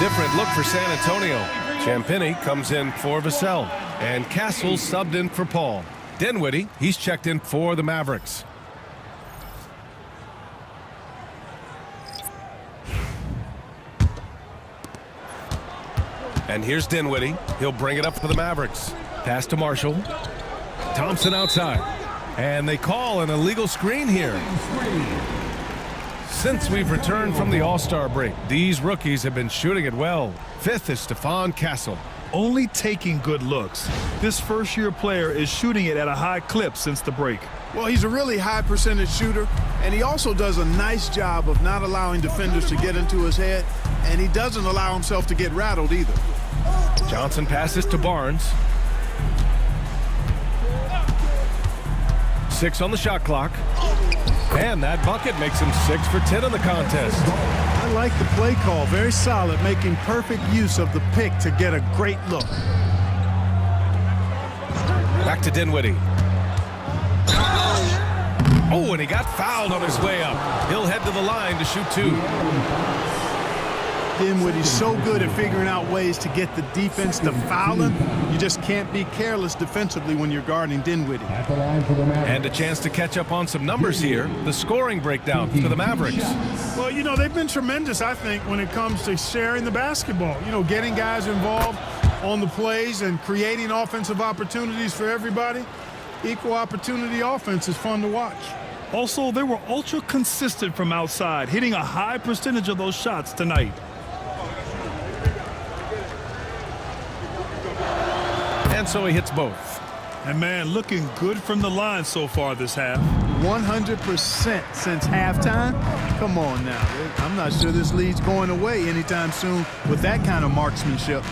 Different look for San Antonio. Champagny comes in for Vassell. And Castle subbed in for Paul. Dinwiddie, he's checked in for the Mavericks. And here's Dinwiddie. He'll bring it up for the Mavericks. Pass to Marshall. Thompson outside. And they call an illegal screen here. Since we've returned from the All-Star break, these rookies have been shooting it well. 5th is Stephon Castle. Only taking good looks. This first-year player is shooting it at a high clip since the break. Well, he's a really high percentage shooter, and he also does a nice job of not allowing defenders to get into his head, and he doesn't allow himself to get rattled either. Johnson passes to Barnes. 6 on the shot clock. And that bucket makes him 6 for 10 in the contest. I like the play call. Very solid, making perfect use of the pick to get a great look. Back to Dinwiddie. Oh, and he got fouled on his way up. He'll head to the line to shoot 2. Dinwiddie's so good at figuring out ways to get the defense to foul him. You just can't be careless defensively when you're guarding Dinwiddie. At the line for the Mavericks. And a chance to catch up on some numbers here. The scoring breakdown for the Mavericks. Well, you know, they've been tremendous, I think, when it comes to sharing the basketball. You know, getting guys involved on the plays and creating offensive opportunities for everybody. Equal opportunity offense is fun to watch. Also, they were ultra consistent from outside, hitting a high percentage of those shots tonight. And so he hits both. And man, looking good from the line so far this half. 100% since halftime. Come on now. I'm not sure this lead's going away anytime soon with that kind of marksmanship.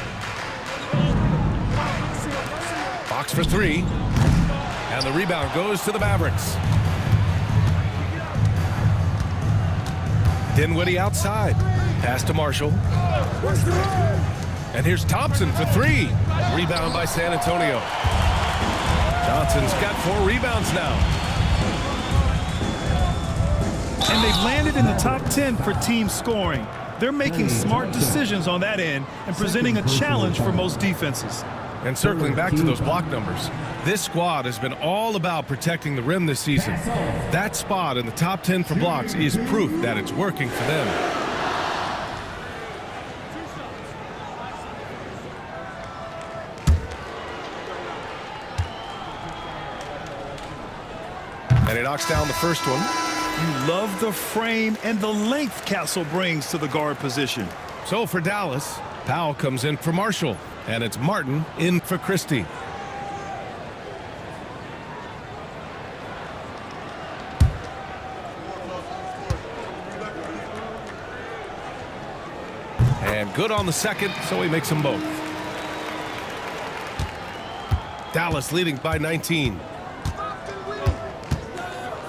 Fox for 3. And the rebound goes to the Mavericks. Dinwiddie outside. Pass to Marshall. And here's Thompson for 3. Rebound by San Antonio. Johnson's got 4 rebounds now. And they've landed in the top 10 for team scoring. They're making smart decisions on that end and presenting a challenge for most defenses. And circling back to those block numbers, this squad has been all about protecting the rim this season. That spot in the top 10 for blocks is proof that it's working for them. And he knocks down the first one. You love the frame and the length Castle brings to the guard position. So for Dallas, Powell comes in for Marshall, and it's Martin in for Christie. And good on the second, so he makes them both. Dallas leading by 19.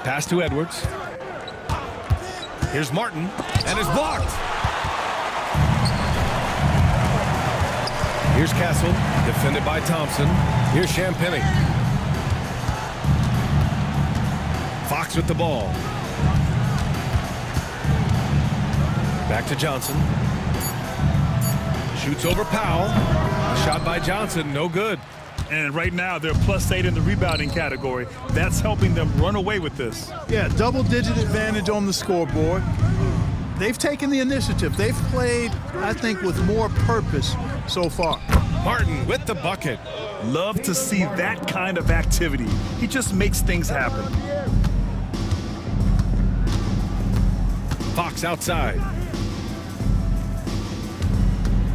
Pass to Edwards. Here's Martin, and it's blocked. Here's Castle, defended by Thompson. Here's Champagny. Fox with the ball. Back to Johnson. Shoots over Powell. Shot by Johnson, no good. And right now they're +8 in the rebounding category. That's helping them run away with this. Yeah, double-digit advantage on the scoreboard. They've taken the initiative. They've played, I think, with more purpose so far. Martin with the bucket. Love to see that kind of activity. He just makes things happen. Fox outside.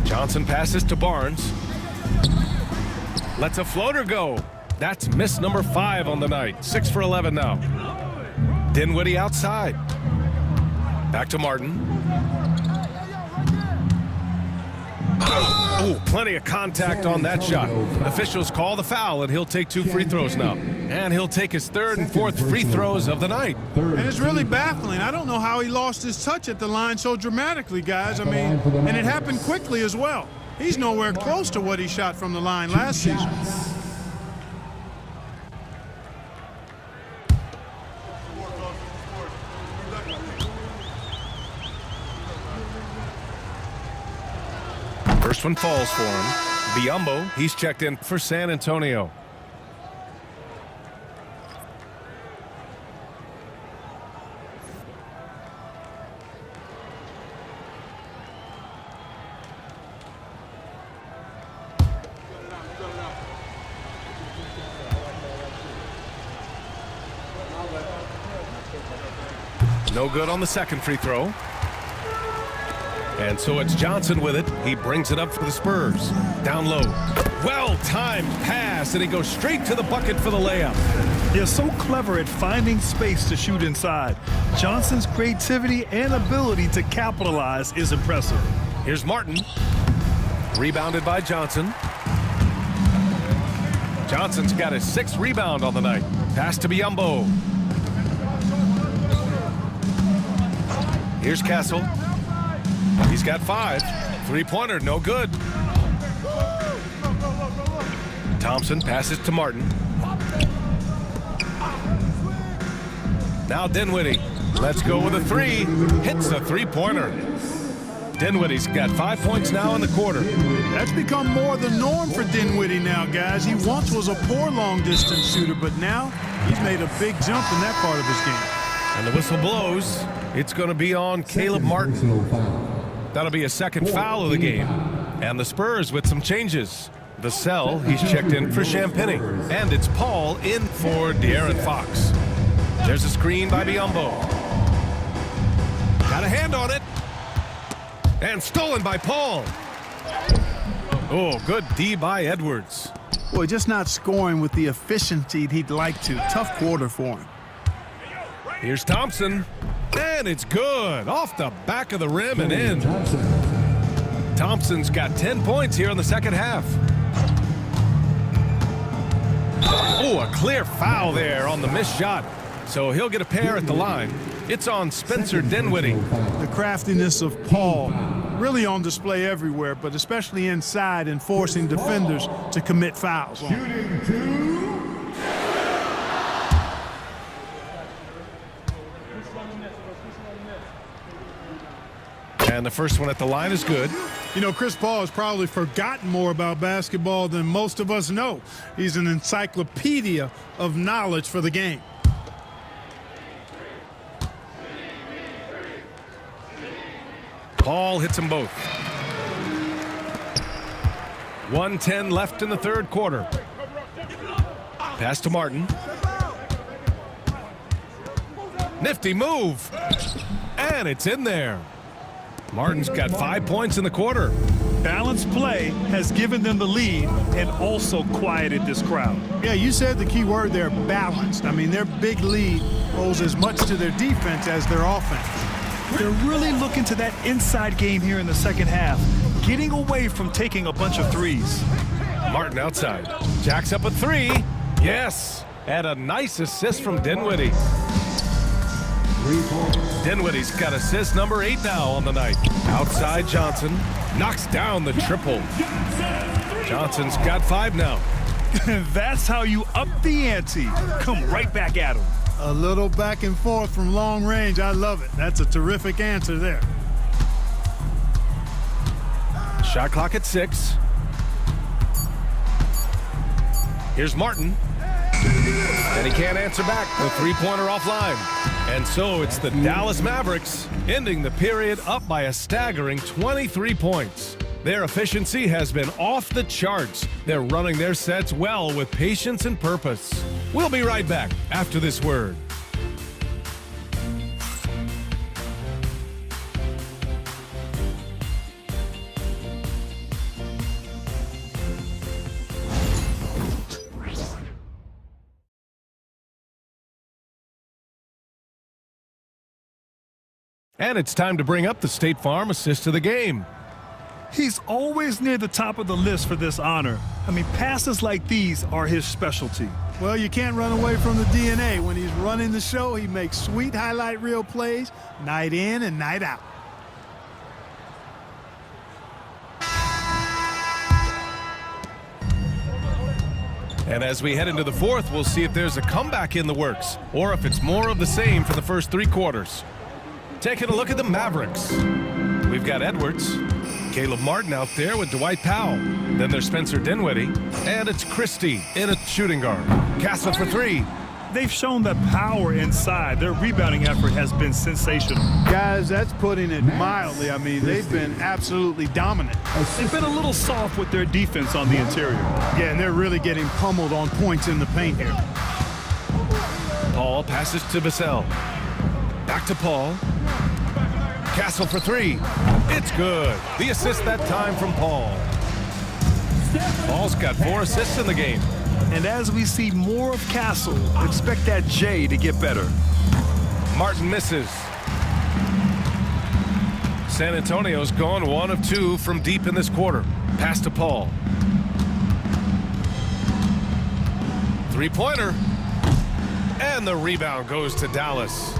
Johnson passes to Barnes. Lets a floater go. That's miss number 5 on the night. 6 for 11 now. Dinwiddie outside. Back to Martin. Oh, plenty of contact on that shot. Officials call the foul, and he'll take 2 free throws now. And he'll take his 3rd and 4th free throws of the night. And it's really baffling. I don't know how he lost his touch at the line so dramatically, guys. I mean, and it happened quickly as well. He's nowhere close to what he shot from the line last season. First one falls for him. Biyombo, he's checked in for San Antonio. No good on the second free throw. And so it's Johnson with it. He brings it up for the Spurs. Down low. Well-timed pass, and he goes straight to the bucket for the layup. They're so clever at finding space to shoot inside. Johnson's creativity and ability to capitalize is impressive. Here's Martin. Rebounded by Johnson. Johnson's got his 6th rebound on the night. Pass to Biyombo. Here's Castle. He's got 5. Three-pointer, no good. Thompson passes to Martin. Now Dinwiddie. Let's go with a 3. Hits a three-pointer. Dinwiddie's got 5 points now in the quarter. That's become more the norm for Dinwiddie now, guys. He once was a poor long-distance shooter, but now he's made a big jump in that part of his game. And the whistle blows. It's going to be on Caleb Martin. That'll be a second foul of the game. And the Spurs with some changes. Vassell, he's checked in for Champagny. And it's Paul in for De'Aaron Fox. There's a screen by Biyombo. Got a hand on it. And stolen by Paul. Oh, good D by Edwards. Boy, just not scoring with the efficiency he'd like to. Tough quarter for him. Here's Thompson. And it's good. Off the back of the rim and in. Thompson's got 10 points here in the second half. Oh, a clear foul there on the missed shot. So he'll get a pair at the line. It's on Spencer Dinwiddie. The craftiness of Paul really on display everywhere, but especially inside and forcing defenders to commit fouls. And the first one at the line is good. You know, Chris Paul has probably forgotten more about basketball than most of us know. He's an encyclopedia of knowledge for the game. Paul hits them both. 1:10 left in the third quarter. Pass to Martin. Nifty move. And it's in there. Martin's got 5 points in the quarter. Balanced play has given them the lead and also quieted this crowd. Yeah, you said the key word there, balanced. I mean, their big lead owes as much to their defense as their offense. They're really looking to that inside game here in the second half, getting away from taking a bunch of threes. Martin outside. Jacks up a 3. Yes. And a nice assist from Dinwiddie. Dinwiddie's got assist number 8 now on the night. Outside Johnson. Knocks down the triple. Johnson's got 5 now. That's how you up the ante. Come right back at him. A little back and forth from long range. I love it. That's a terrific answer there. Shot clock at 6. Here's Martin. And he can't answer back. The three-pointer offline. And so it's the Dallas Mavericks ending the period up by a staggering 23 points. Their efficiency has been off the charts. They're running their sets well with patience and purpose. We'll be right back after this word. And it's time to bring up the State Farm assist of the game. He's always near the top of the list for this honor. I mean, passes like these are his specialty. Well, you can't run away from the DNA. When he's running the show, he makes sweet highlight reel plays night in and night out. And as we head into the fourth, we'll see if there's a comeback in the works or if it's more of the same for the first 3 quarters. Taking a look at the Mavericks. We've got Edwards, Caleb Martin out there with Dwight Powell. Then there's Spencer Dinwiddie, and it's Christie in a shooting guard. Castle for 3. They've shown that power inside. Their rebounding effort has been sensational. Guys, that's putting it mildly. I mean, they've been absolutely dominant. They've been a little soft with their defense on the interior. Yeah, and they're really getting pummeled on points in the paint here. Paul passes to Vassell. Back to Paul. Castle for 3. It's good. The assist that time from Paul. Paul's got 4 assists in the game. And as we see more of Castle, expect that J to get better. Martin misses. San Antonio's gone 1 of 2 from deep in this quarter. Pass to Paul. Three-pointer. And the rebound goes to Dallas.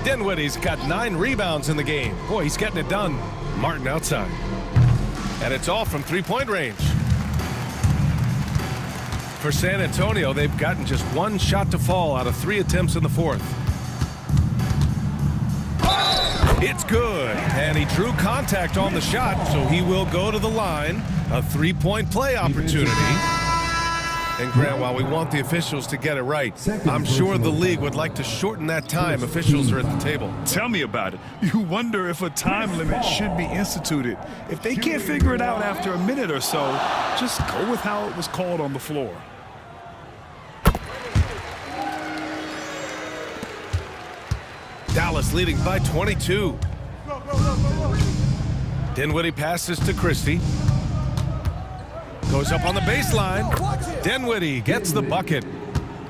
Dinwiddie's got 9 rebounds in the game. Boy, he's getting it done. Martin outside. And it's all from three-point range. For San Antonio, they've gotten just 1 shot to fall out of 3 attempts in the fourth. It's good, and he drew contact on the shot, so he will go to the line. A 3-point play opportunity. And Grant, while we want the officials to get it right, I'm sure the league would like to shorten that time officials are at the table. Tell me about it. You wonder if a time limit should be instituted. If they can't figure it out after a minute or so, just go with how it was called on the floor. Dallas leading by 22. Dinwiddie passes to Christie. Goes up on the baseline. Dinwiddie gets the bucket.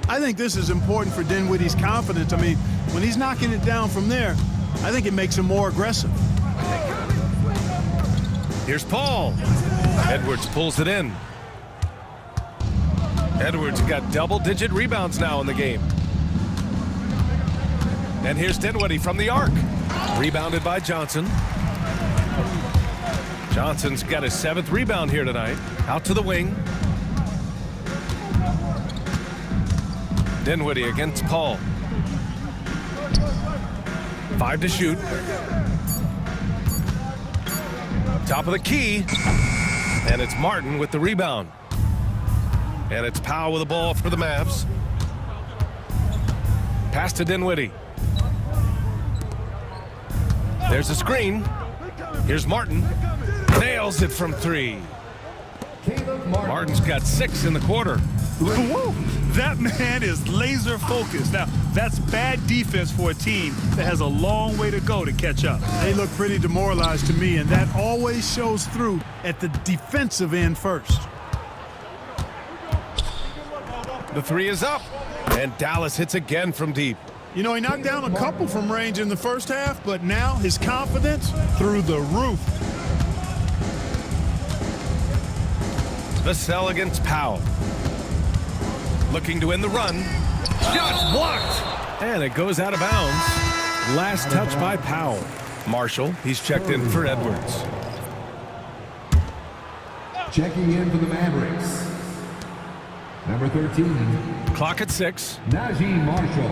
I think this is important for Dinwiddie's confidence. I mean, when he's knocking it down from there, I think it makes him more aggressive. Here's Paul. Edwards pulls it in. Edwards got double-digit rebounds now in the game. And here's Dinwiddie from the arc. Rebounded by Johnson. Johnson's got his 7th rebound here tonight. Out to the wing. Dinwiddie against Paul. 5 to shoot. Top of the key. And it's Martin with the rebound. And it's Powell with the ball for the Mavs. Pass to Dinwiddie. There's a screen. Here's Martin. Nails it from 3. Martin's got 6 in the quarter. Whoa, that man is laser focused. Now, that's bad defense for a team that has a long way to go to catch up. They look pretty demoralized to me, and that always shows through at the defensive end first. The 3 is up, and Dallas hits again from deep. You know, he knocked down a couple from range in the first half, but now his confidence through the roof. Vassell against Powell. Looking to win the run. Shot blocked. And it goes out of bounds. Last touch by Powell. Marshall, he's checked in for Edwards. Checking in for the Mavericks. Number 13. Clock at 6. Najee Marshall.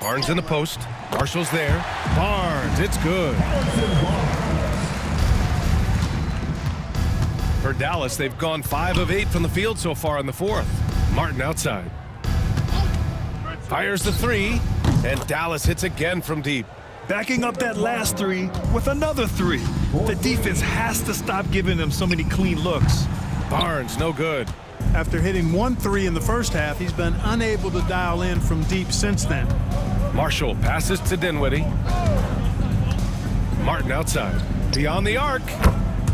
Barnes in the post. Marshall's there. Barnes, it's good. For Dallas, they've gone 5 of 8 from the field so far in the fourth. Martin outside. Fires the 3, and Dallas hits again from deep. Backing up that last 3 with another 3. The defense has to stop giving them so many clean looks. Barnes, no good. After hitting 1 3 in the first half, he's been unable to dial in from deep since then. Marshall passes to Dinwiddie. Martin outside. Beyond the arc.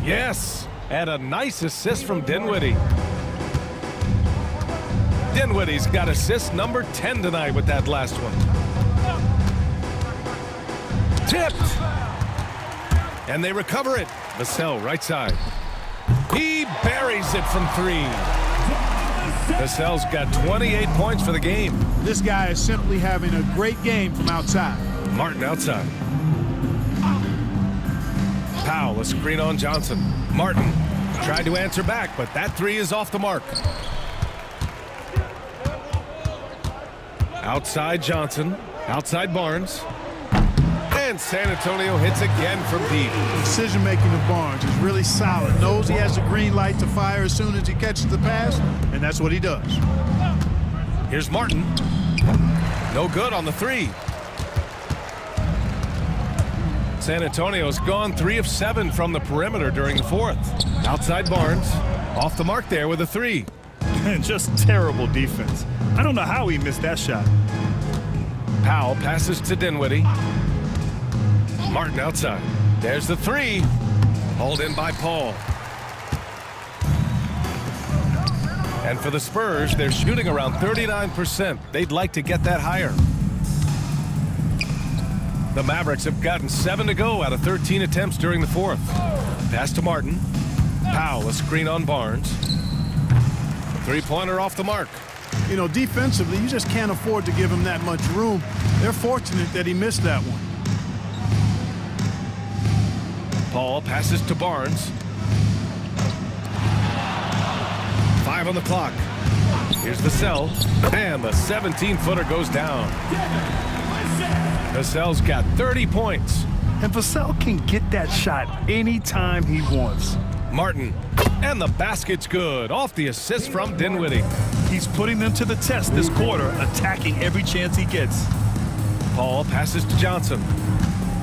Yes. And a nice assist from Dinwiddie. Dinwiddie's got assist number 10 tonight with that last one. Tipped. And they recover it. Vassell right side. He buries it from 3. Vassell's got 28 points for the game. This guy is simply having a great game from outside. Martin outside. Powell, a screen on Johnson. Martin tried to answer back, but that 3 is off the mark. Outside Johnson. Outside Barnes. And San Antonio hits again from deep. Decision-making of Barnes is really solid. Knows he has a green light to fire as soon as he catches the pass, and that's what he does. Here's Martin. No good on the 3. San Antonio's gone 3 of 7 from the perimeter during the fourth. Outside Barnes. Off the mark there with a 3. Just terrible defense. I don't know how he missed that shot. Powell passes to Dinwiddie. Martin outside. There's the 3. Hauled in by Paul. And for the Spurs, they're shooting around 39%. They'd like to get that higher. The Mavericks have gotten 7 to go out of 13 attempts during the fourth. Pass to Martin. Powell, a screen on Barnes. 3-pointer off the mark. You know, defensively, you just can't afford to give him that much room. They're fortunate that he missed that one. Paul passes to Barnes. 5 on the clock. Here's Vassell, and the 17-footer goes down. Vassell's got 30 points. And Vassell can get that shot anytime he wants. Martin, and the basket's good, off the assist from Dinwiddie. He's putting them to the test this quarter, attacking every chance he gets. Paul passes to Johnson.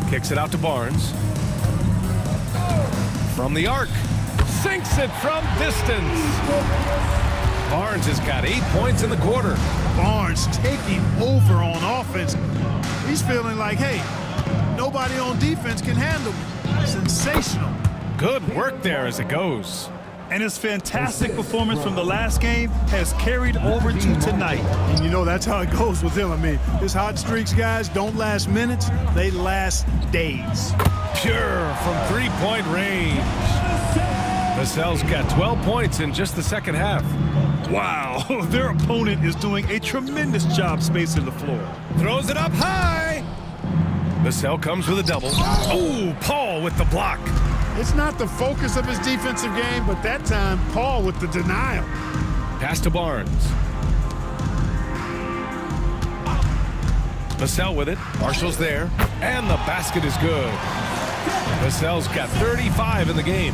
Kicks it out to Barnes. From the arc. Sinks it from distance. Barnes has got 8 points in the quarter. Barnes taking over on offense. He's feeling like, hey, nobody on defense can handle me. Sensational. Good work there as it goes. And his fantastic performance from the last game has carried over to tonight. And you know, that's how it goes with him. I mean, his hot streaks, guys, don't last minutes. They last days. Pure from three-point range. Vassell's got 12 points in just the second half. Wow, their opponent is doing a tremendous job spacing the floor. Throws it up high. Vassell comes with a double. Oh, Paul with the block. It's not the focus of his defensive game, but that time, Paul with the denial. Pass to Barnes. Vassell with it. Marshall's there. And the basket is good. Vassell's got 35 in the game.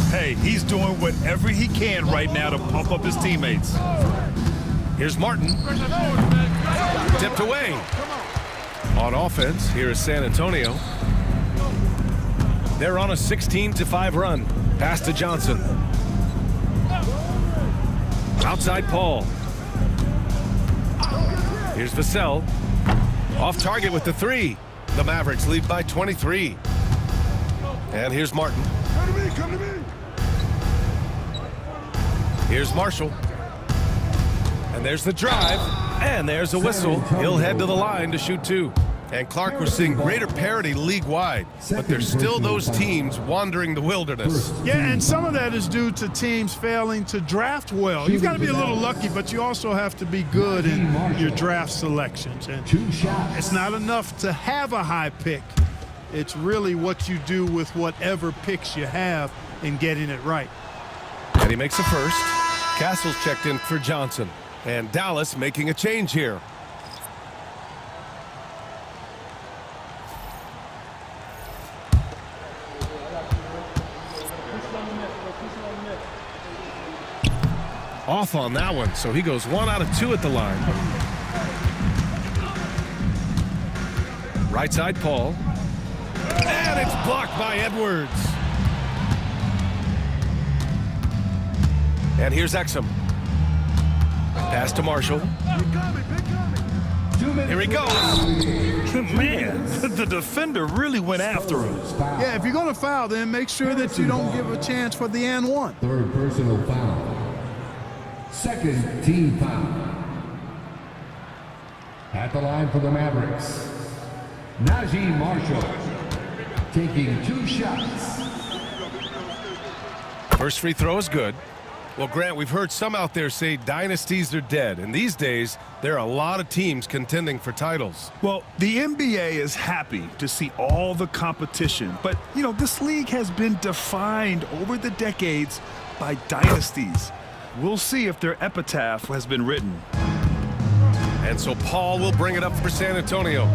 Hey, he's doing whatever he can right now to pump up his teammates. Here's Martin. Tipped away. On offense, here is San Antonio. They're on a 16-5 run. Pass to Johnson. Outside Paul. Here's Vassell. Off target with the three. The Mavericks lead by 23. And here's Martin. Come to me. Here's Marshall. And there's the drive. And there's a whistle. He'll head to the line to shoot two. And Clark, we're seeing greater parity league-wide, but there's still those teams wandering the wilderness. Yeah, and some of that is due to teams failing to draft well. You've got to be a little lucky, but you also have to be good in your draft selections. And it's not enough to have a high pick. It's really what you do with whatever picks you have in getting it right. And he makes a first. Castle's checked in for Johnson. And Dallas making a change here. Off on that one, so he goes 1 out of 2 at the line. Right side, Paul. And it's blocked by Edwards. And here's Exum. Pass to Marshall. Here he goes. Man, the defender really went after him. Yeah, if you're going to foul, then make sure that you don't give a chance for the and one. Third personal foul. Second team foul. At the line for the Mavericks, Najee Marshall taking 2 shots. First free throw is good. Well, Grant, we've heard some out there say dynasties are dead, and these days there are a lot of teams contending for titles. Well, the NBA is happy to see all the competition, but, you know, this league has been defined over the decades by dynasties. We'll see if their epitaph has been written. And so Paul will bring it up for San Antonio.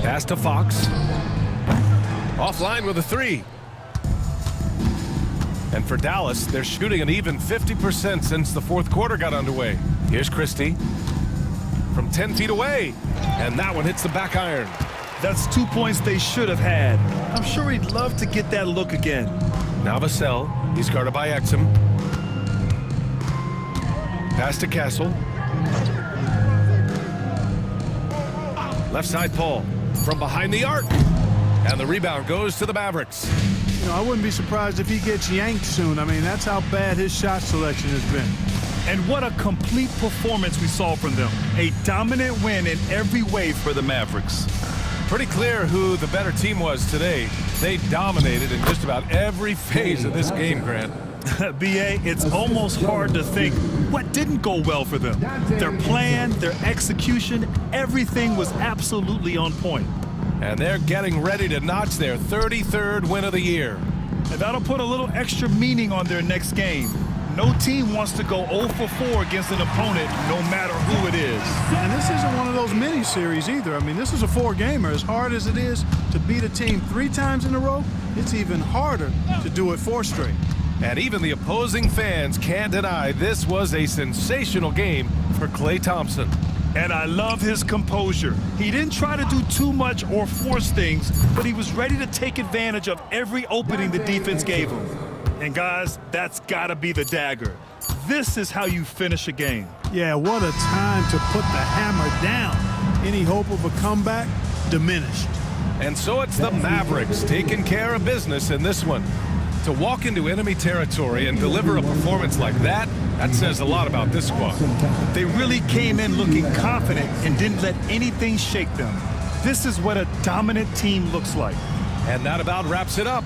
Pass to Fox. Offline with a three. And for Dallas, they're shooting an even 50% since the fourth quarter got underway. Here's Christie from 10 feet away. And that one hits the back iron. That's 2 points they should have had. I'm sure he'd love to get that look again. Now Vassell. He's guarded by Exum. Pass to Castle. Left side Paul from behind the arc. And the rebound goes to the Mavericks. You know, I wouldn't be surprised if he gets yanked soon. I mean, that's how bad his shot selection has been. And what a complete performance we saw from them. A dominant win in every way for the Mavericks. Pretty clear who the better team was today. They dominated in just about every phase of this game, Grant. B.A., it's almost hard to think what didn't go well for them. Their plan, their execution, everything was absolutely on point. And they're getting ready to notch their 33rd win of the year. And that'll put a little extra meaning on their next game. No team wants to go 0 for 4 against an opponent, no matter who it is. And this isn't one of those mini series either. I mean, this is a 4-gamer. As hard as it is to beat a team 3 times in a row, it's even harder to do it 4 straight. And even the opposing fans can't deny this was a sensational game for Klay Thompson. And I love his composure. He didn't try to do too much or force things, but he was ready to take advantage of every opening the defense gave him. And guys, that's gotta be the dagger. This is how you finish a game. Yeah, what a time to put the hammer down. Any hope of a comeback diminished. And so it's the Mavericks taking care of business in this one. To walk into enemy territory and deliver a performance like that says a lot about this squad. They really came in looking confident and didn't let anything shake them. This is what a dominant team looks like. And that about wraps it up.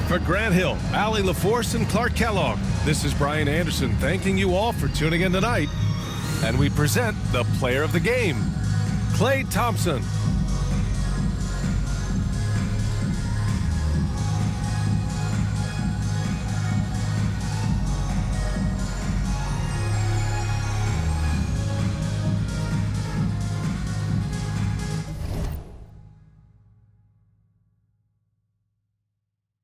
For Grant Hill, Allie LaForce, and Clark Kellogg, this is Brian Anderson thanking you all for tuning in tonight. And we present the player of the game, Klay Thompson.